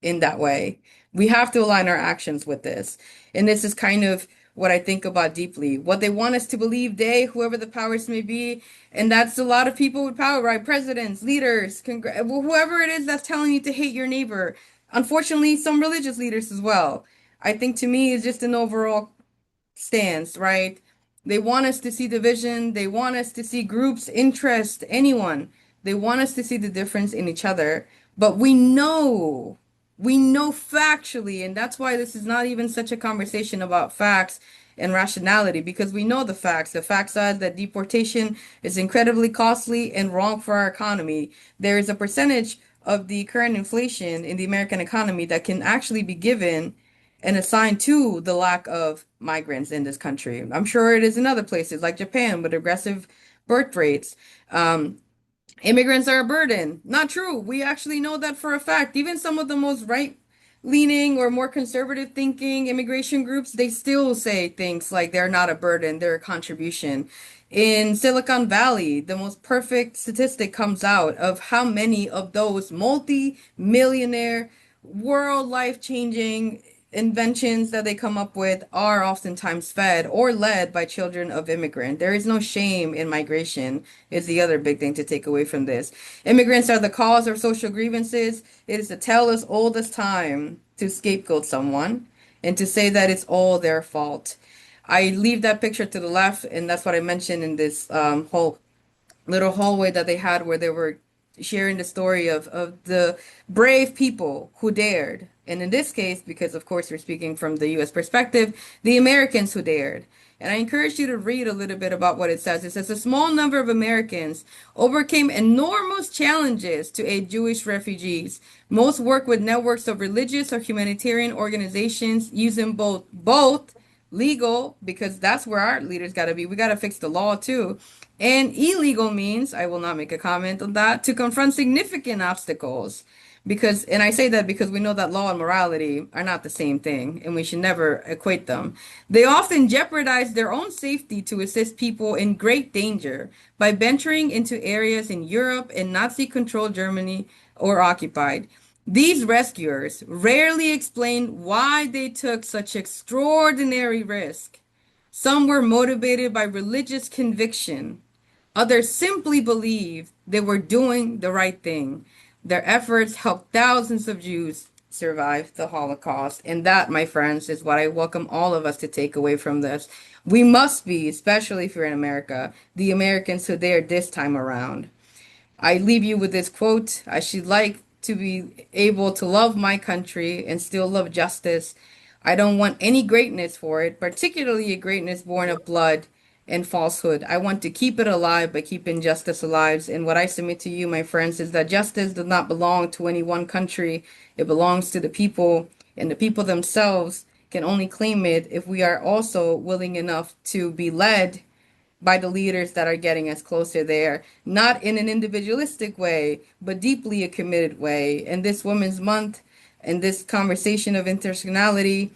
in that way. We have to align our actions with this. And this is kind of what I think about deeply. What they want us to believe, they, whoever the powers may be, and that's a lot of people with power, right? Presidents, leaders, whoever it is that's telling you to hate your neighbor. Unfortunately, some religious leaders as well. I think to me is just an overall stance, right? They want us to see division. They want us to see groups, interest, anyone. They want us to see the difference in each other. But we know factually, and that's why this is not even such a conversation about facts and rationality, because we know the facts. The facts are that deportation is incredibly costly and wrong for our economy. There is a percentage of the current inflation in the American economy that can actually be given and assigned to the lack of migrants in this country. I'm sure it is in other places like Japan with aggressive birth rates. Immigrants are a burden. Not true. We actually know that for a fact. Even some of the most right-leaning or more conservative thinking immigration groups, they still say things like they're not a burden, they're a contribution. In Silicon Valley, the most perfect statistic comes out of how many of those multi-millionaire, world life-changing inventions that they come up with are oftentimes fed or led by children of immigrant. There is no shame in migration, is the other big thing to take away from this. Immigrants are the cause of social grievances. It is a tale as old as time to scapegoat someone and to say that it's all their fault. I leave that picture to the left, and that's what I mentioned in this whole little hallway that they had where they were sharing the story of the brave people who dared. And in this case, because of course we're speaking from the US perspective, the Americans who dared. And I encourage you to read a little bit about what it says. It says a small number of Americans overcame enormous challenges to aid Jewish refugees. Most work with networks of religious or humanitarian organizations using both legal, because that's where our leaders got to be. We got to fix the law too, and illegal means, I will not make a comment on that, to confront significant obstacles. Because, and I say that because we know that law and morality are not the same thing, and we should never equate them. They often jeopardize their own safety to assist people in great danger by venturing into areas in Europe and Nazi-controlled Germany or occupied. These rescuers rarely explain why they took such extraordinary risk. Some were motivated by religious conviction. Others simply believed they were doing the right thing. Their efforts helped thousands of Jews survive the Holocaust. And that, my friends, is what I welcome all of us to take away from this. We must be, especially if you're in America, the Americans who dared this time around. I leave you with this quote. I should like to be able to love my country and still love justice. I don't want any greatness for it, particularly a greatness born of blood and falsehood. I want to keep it alive by keeping justice alive. And what I submit to you, my friends, is that justice does not belong to any one country. It belongs to the people, and the people themselves can only claim it if we are also willing enough to be led by the leaders that are getting us closer there, not in an individualistic way, but deeply a committed way. And this Women's Month and this conversation of intersectionality,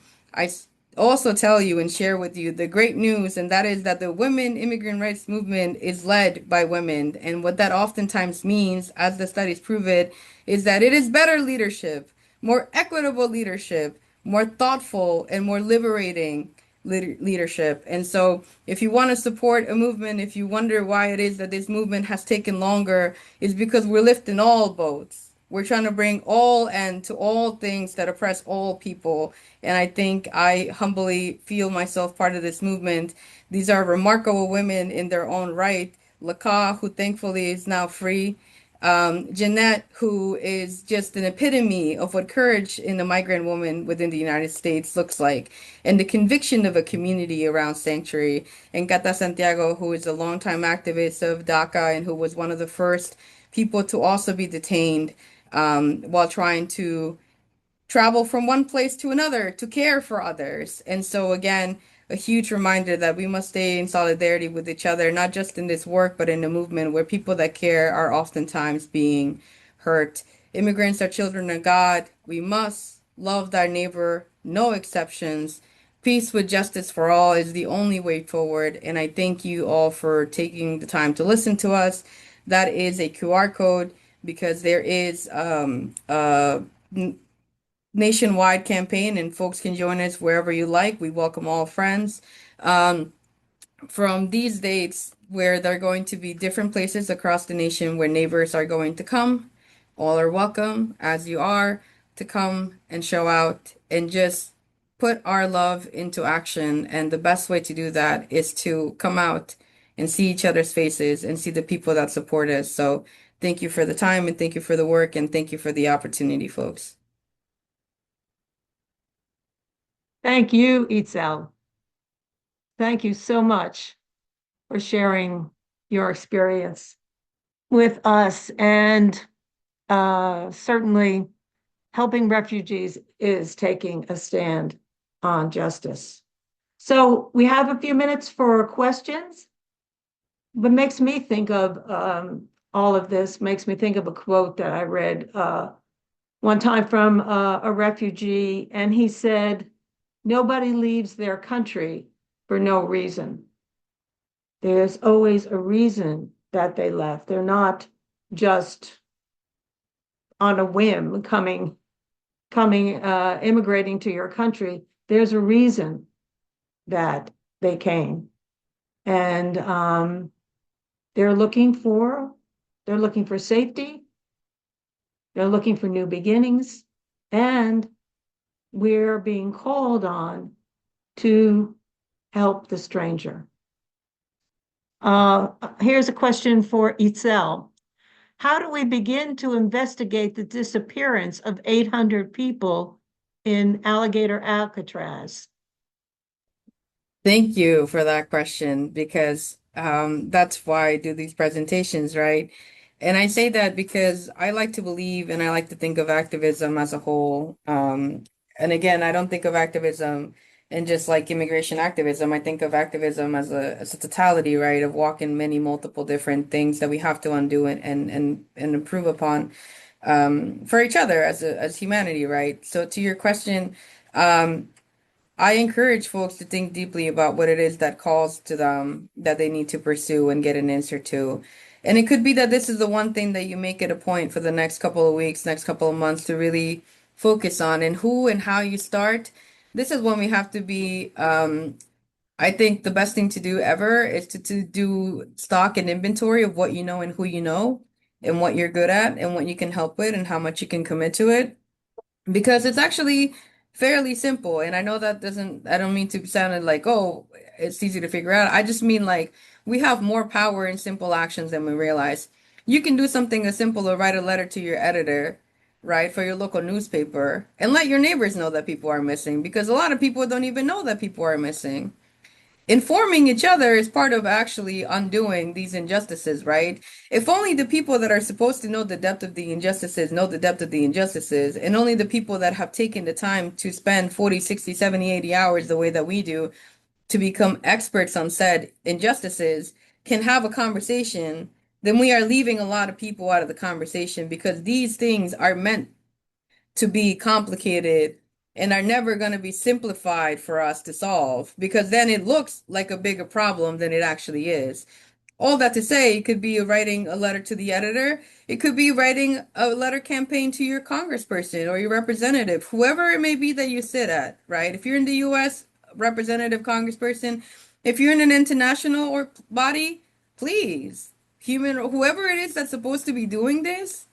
also tell you and share with you the great news, and that is that the women immigrant rights movement is led by women. And what that oftentimes means, as the studies prove it, is that it is better leadership more equitable leadership, more thoughtful and more liberating leadership. And so if you want to support a movement, if you wonder why it is that this movement has taken longer, it's because we're lifting all boats. We're trying to bring all end to all things that oppress all people. And I think I humbly feel myself part of this movement. These are remarkable women in their own right. Laka, who thankfully is now free. Jeanette, who is just an epitome of what courage in a migrant woman within the United States looks like, and the conviction of a community around sanctuary. And Cata Santiago, who is a longtime activist of DACA and who was one of the first people to also be detained while trying to travel from one place to another to care for others. And so, again, a huge reminder that we must stay in solidarity with each other, not just in this work, but in the movement where people that care are oftentimes being hurt. Immigrants are children of God. We must love thy neighbor, no exceptions. Peace with justice for all is the only way forward. And I thank you all for taking the time to listen to us. That is a QR code because there is nationwide campaign and folks can join us wherever you like. We welcome all friends. From these dates where they're going to be different places across the nation where neighbors are going to come, all are welcome as you are to come and show out and just put our love into action. And the best way to do that is to come out and see each other's faces and see the people that support us. So thank you for the time and thank you for the work and thank you for the opportunity, folks. Thank you, Itzel. Thank you so much for sharing your experience with us, and certainly helping refugees is taking a stand on justice. So we have a few minutes for questions. What makes me think of all of this makes me think of a quote that I read one time from a refugee, and he said, "Nobody leaves their country for no reason. There's always a reason that they left. They're not just on a whim immigrating to your country. There's a reason that they came, and they're looking for safety. They're looking for new beginnings, and we're being called on to help the stranger." Here's a question for Itzel. How do we begin to investigate the disappearance of 800 people in Alligator Alcatraz? Thank you for that question because that's why I do these presentations, right? And I say that because I like to believe and I like to think of activism as a whole. And again, I don't think of activism in just like immigration activism. I think of activism as a totality, right? Of walking many multiple different things that we have to undo and improve upon for each other as humanity, right? So to your question, I encourage folks to think deeply about what it is that calls to them that they need to pursue and get an answer to. And it could be that this is the one thing that you make it a point for the next couple of weeks, next couple of months to really focus on and who and how you start. This is when we have to be, I think the best thing to do ever is to do stock and inventory of what you know and who you know and what you're good at and what you can help with and how much you can commit to it because it's actually fairly simple. And I know that doesn't, I don't mean to sound like, oh, it's easy to figure out. I just mean like we have more power in simple actions than we realize. You can do something as simple as write a letter to your editor, right, for your local newspaper and let your neighbors know that people are missing because a lot of people don't even know that people are missing. Informing each other is part of actually undoing these injustices, right? If only the people that are supposed to know the depth of the injustices know the depth of the injustices, and only the people that have taken the time to spend 40, 60, 70, 80 hours the way that we do to become experts on said injustices can have a conversation, then we are leaving a lot of people out of the conversation because these things are meant to be complicated and are never going to be simplified for us to solve because then it looks like a bigger problem than it actually is. All that to say, it could be writing a letter to the editor. It could be writing a letter campaign to your congressperson or your representative, whoever it may be that you sit at, right? If you're in the US, representative, congressperson, if you're in an international or body, please, whoever it is that's supposed to be doing this,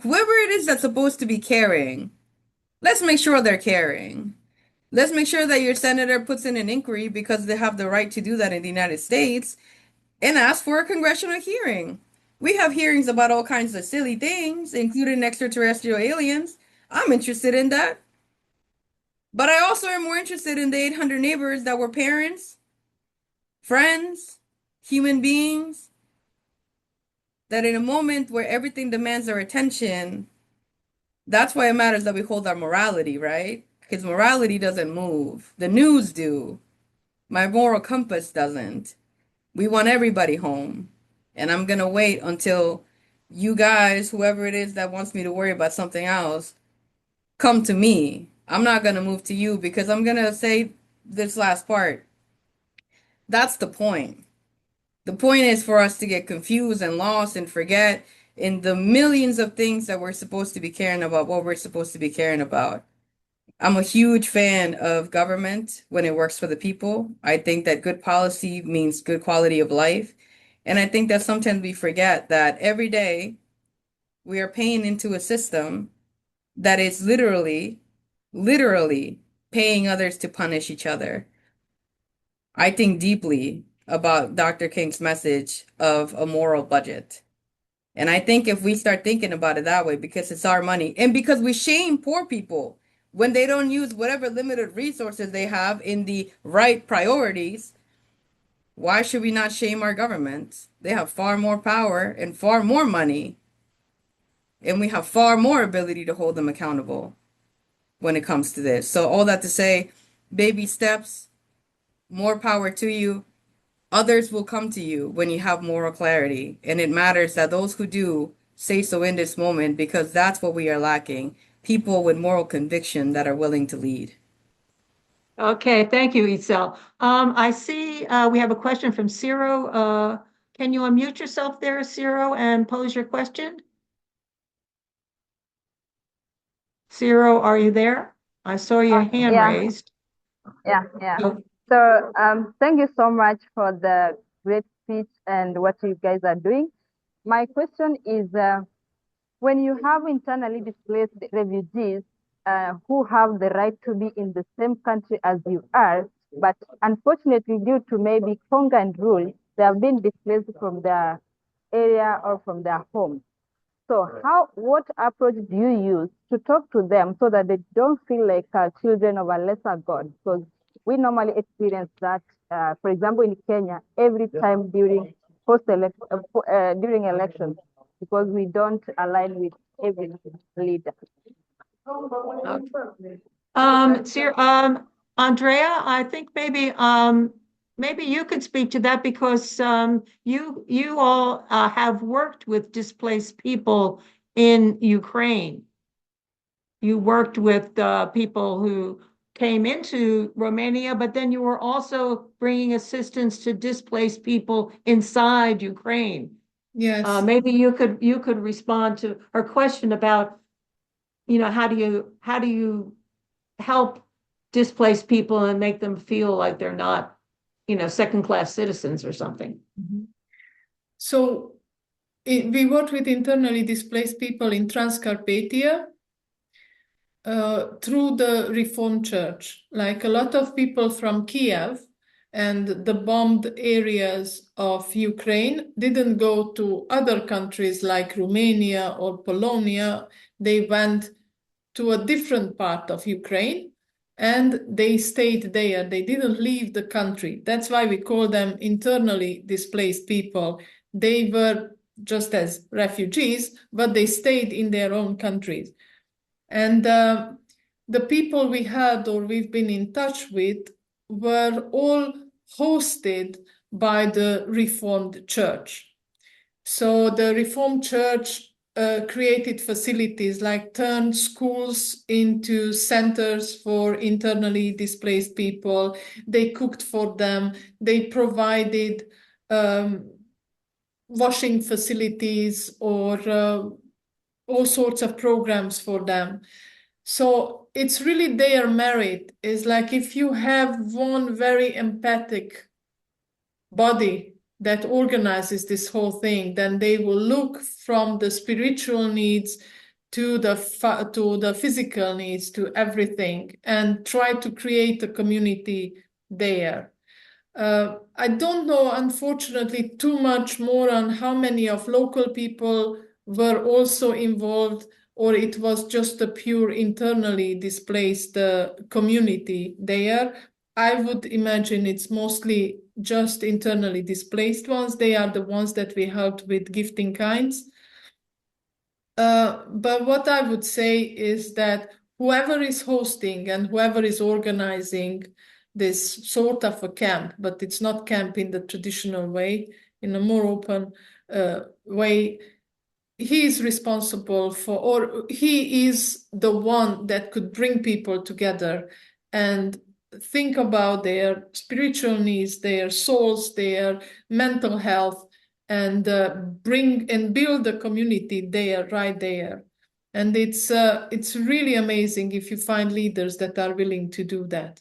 whoever it is that's supposed to be caring, let's make sure they're caring. Let's make sure that your senator puts in an inquiry because they have the right to do that in the United States and ask for a congressional hearing. We have hearings about all kinds of silly things, including extraterrestrial aliens. I'm interested in that. But I also am more interested in the 800 neighbors that were parents, friends, human beings, that in a moment where everything demands our attention, that's why it matters that we hold our morality, right? Because morality doesn't move. The news do. My moral compass doesn't. We want everybody home. And I'm going to wait until you guys, whoever it is that wants me to worry about something else, come to me. I'm not going to move to you because I'm going to say this last part. That's the point. The point is for us to get confused and lost and forget in the millions of things that we're supposed to be caring about, what we're supposed to be caring about. I'm a huge fan of government when it works for the people. I think that good policy means good quality of life. And I think that sometimes we forget that every day we are paying into a system that is literally paying others to punish each other. I think deeply about Dr. King's message of a moral budget. And I think if we start thinking about it that way, because it's our money and because we shame poor people when they don't use whatever limited resources they have in the right priorities, why should we not shame our governments? They have far more power and far more money, and we have far more ability to hold them accountable when it comes to this. So all that to say, baby steps, more power to you. Others will come to you when you have moral clarity, and it matters that those who do say so in this moment because that's what we are lacking. People with moral conviction that are willing to lead. Okay, thank you, Itzel. I see we have a question from Ciro. Can you unmute yourself there, Ciro, and pose your question? Ciro, are you there? I saw your hand yeah. raised. Yeah. Oh, So thank you so much for the great speech and what you guys are doing. My question is, when you have internally displaced refugees who have the right to be in the same country as you are, but unfortunately due to maybe hunger and rule, they have been displaced from their area or from their home. So what approach do you use to talk to them so that they don't feel like children of a lesser God? Because we normally experience that, for example, in Kenya, every time during during elections, because we don't align with every leader. Andrea, I think maybe you could speak to that because you all have worked with displaced people in Ukraine. You worked with people who came into Romania, but then you were also bringing assistance to displaced people inside Ukraine. Yes. Maybe you could respond to her question about, how do you help displaced people and make them feel like they're not, second-class citizens or something. So we work with internally displaced people in Transcarpathia through the Reformed Church. Like a lot of people from Kiev and the bombed areas of Ukraine didn't go to other countries like Romania or Polonia. They went to a different part of Ukraine and they stayed there. They didn't leave the country. That's why we call them internally displaced people. They were just as refugees, but they stayed in their own countries. And the people we had or we've been in touch with were all hosted by the Reformed Church. So the Reformed Church created facilities like turned schools into centers for internally displaced people. They cooked for them. They provided washing facilities or all sorts of programs for them. So it's really their merit. It's like if you have one very empathic body that organizes this whole thing, then they will look from the spiritual needs to the physical needs, to everything, and try to create a community there. I don't know, unfortunately, too much more on how many of local people were also involved, or it was just a pure internally displaced community there. I would imagine it's mostly just internally displaced ones. They are the ones that we helped with gifting kinds. But what I would say is that whoever is hosting and whoever is organizing this sort of a camp, but it's not camp in the traditional way, in a more open way, he is responsible for, or he is the one that could bring people together and think about their spiritual needs, their souls, their mental health, and bring and build a community there, right there. And it's really amazing if you find leaders that are willing to do that.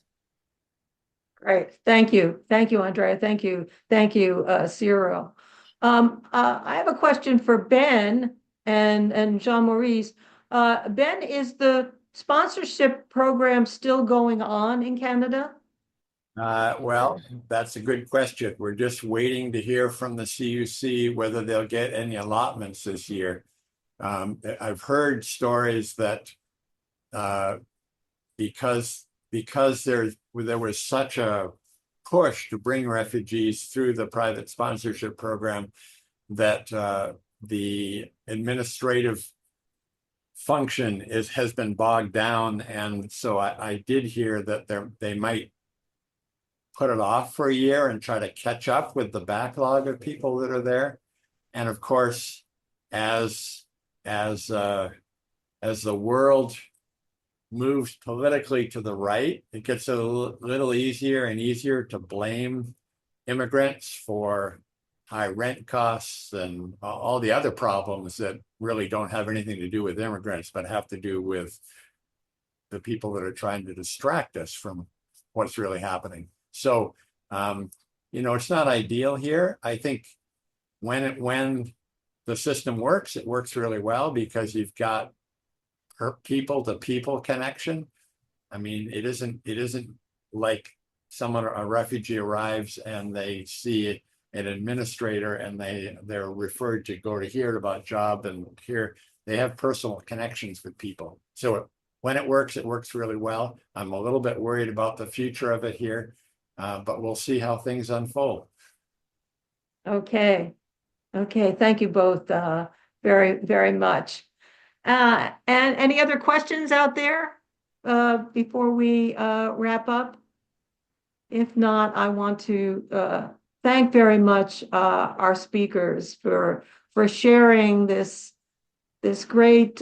Great. Thank you. Thank you, Andrea. Thank you. Thank you, Cyril. I have a question for Ben and Jean-Maurice. Ben, is the sponsorship program still going on in Canada? Well, that's a good question. We're just waiting to hear from the CUC whether they'll get any allotments this year. I've heard stories that because there was such a push to bring refugees through the private sponsorship program that the administrative function has been bogged down, and so I did hear that they might put it off for a year and try to catch up with the backlog of people that are there. And of course, as the world moves politically to the right, it gets a little easier and easier to blame immigrants for high rent costs and all the other problems that really don't have anything to do with immigrants, but have to do with the people that are trying to distract us from what's really happening. So, it's not ideal here. I think when the system works, it works really well because you've got people to people connection. I mean, it isn't like a refugee arrives and they see an administrator and they're referred to go to here about job, and here they have personal connections with people. So when it works really well. I'm a little bit worried about the future of it here, but we'll see how things unfold. Okay. Thank you both very, very much. And any other questions out there before we wrap up? If not, I want to thank very much our speakers for sharing this great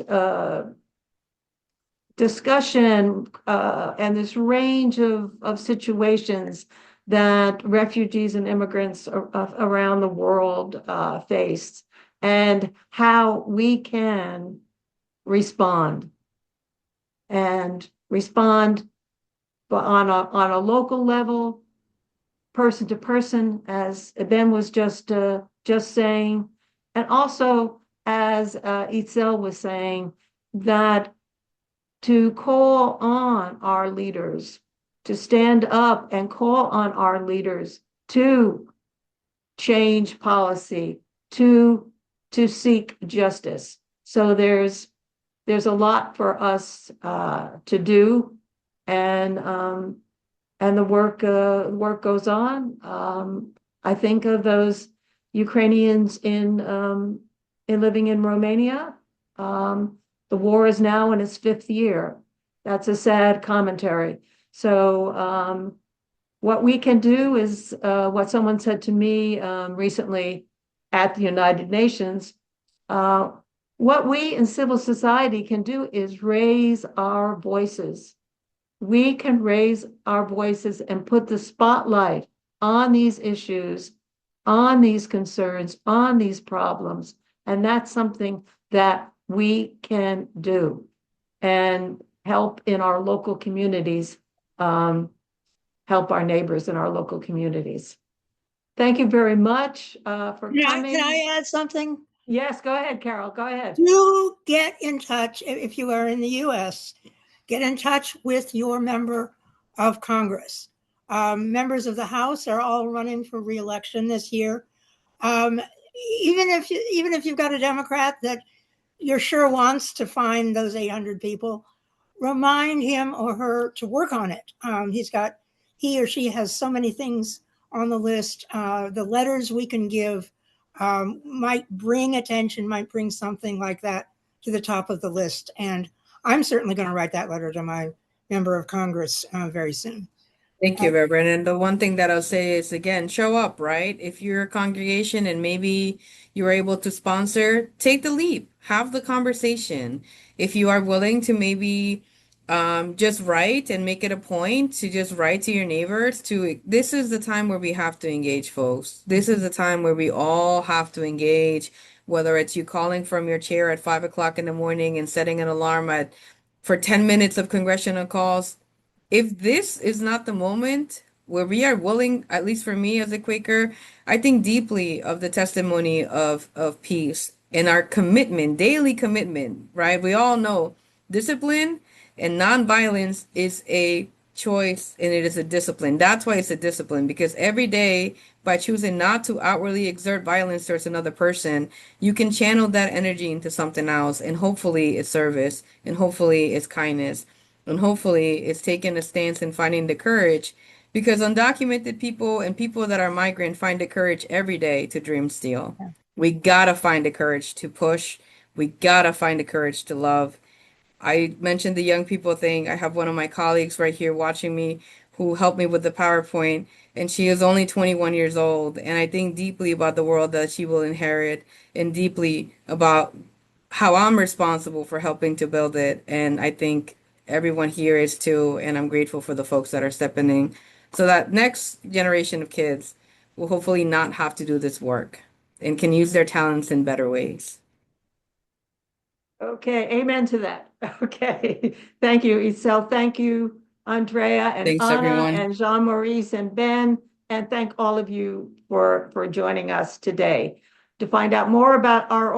discussion and this range of situations that refugees and immigrants around the world face, and how we can respond on a local level, person to person, as Ben was just saying, and also as Itzel was saying, that to call on our leaders, to stand up and call on our leaders to change policy, to seek justice. So there's a lot for us to do, and the work goes on. I think of those Ukrainians in living in Romania. The war is now in its 5th year. That's a sad commentary. So what we can do is what someone said to me recently at the United Nations. What we in civil society can do is raise our voices. We can raise our voices and put the spotlight on these issues on these concerns, on these problems. And that's something that we can do and help in our local communities, help our neighbors in our local communities. Thank you very much for coming. Can I add something? Yes, go ahead, Carol, go ahead. Do get in touch if you are in the US. Get in touch with your member of Congress. Members of the House are all running for re-election this year. Even if you've got a Democrat that you're sure wants to find those 800 people, remind him or her to work on it. He or she has so many things on the list. The letters we can give might bring attention, might bring something like that to the top of the list. And I'm certainly going to write that letter to my member of Congress very soon. Thank you, Reverend. And the one thing that I'll say is, again, show up, right? If you're a congregation and maybe you're able to sponsor, take the leap, have the conversation. If you are willing to maybe just write and make it a point to just write to your neighbors, this is the time where we have to engage, folks. This is the time where we all have to engage, whether it's you calling from your chair at 5 o'clock in the morning and setting an alarm for 10 minutes of congressional calls. If this is not the moment where we are willing, at least for me as a Quaker, I think deeply of the testimony of peace and our commitment, daily commitment, right? We all know discipline and nonviolence is a choice and it is a discipline. That's why it's a discipline, because every day by choosing not to outwardly exert violence towards another person, you can channel that energy into something else, and hopefully it's service, and hopefully it's kindness. And hopefully it's taking a stance and finding the courage, because undocumented people and people that are migrant find the courage every day to dream still. Yeah. We gotta find the courage to push. We gotta find the courage to love. I mentioned the young people thing. I have one of my colleagues right here watching me who helped me with the PowerPoint, and she is only 21 years old. And I think deeply about the world that she will inherit and deeply about how I'm responsible for helping to build it. And I think everyone here is too, and I'm grateful for the folks that are stepping in so that next generation of kids will hopefully not have to do this work and can use their talents in better ways. Okay, amen to that. Okay, thank you, Isel. Thank you, Andrea and Thanks, Anna everyone. and Jean-Maurice and Ben, and thank all of you for joining us today. To find out more about our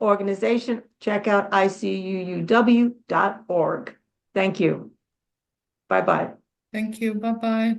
organization, check out icuuw.org. Thank you. Bye-bye. Thank you. Bye-bye.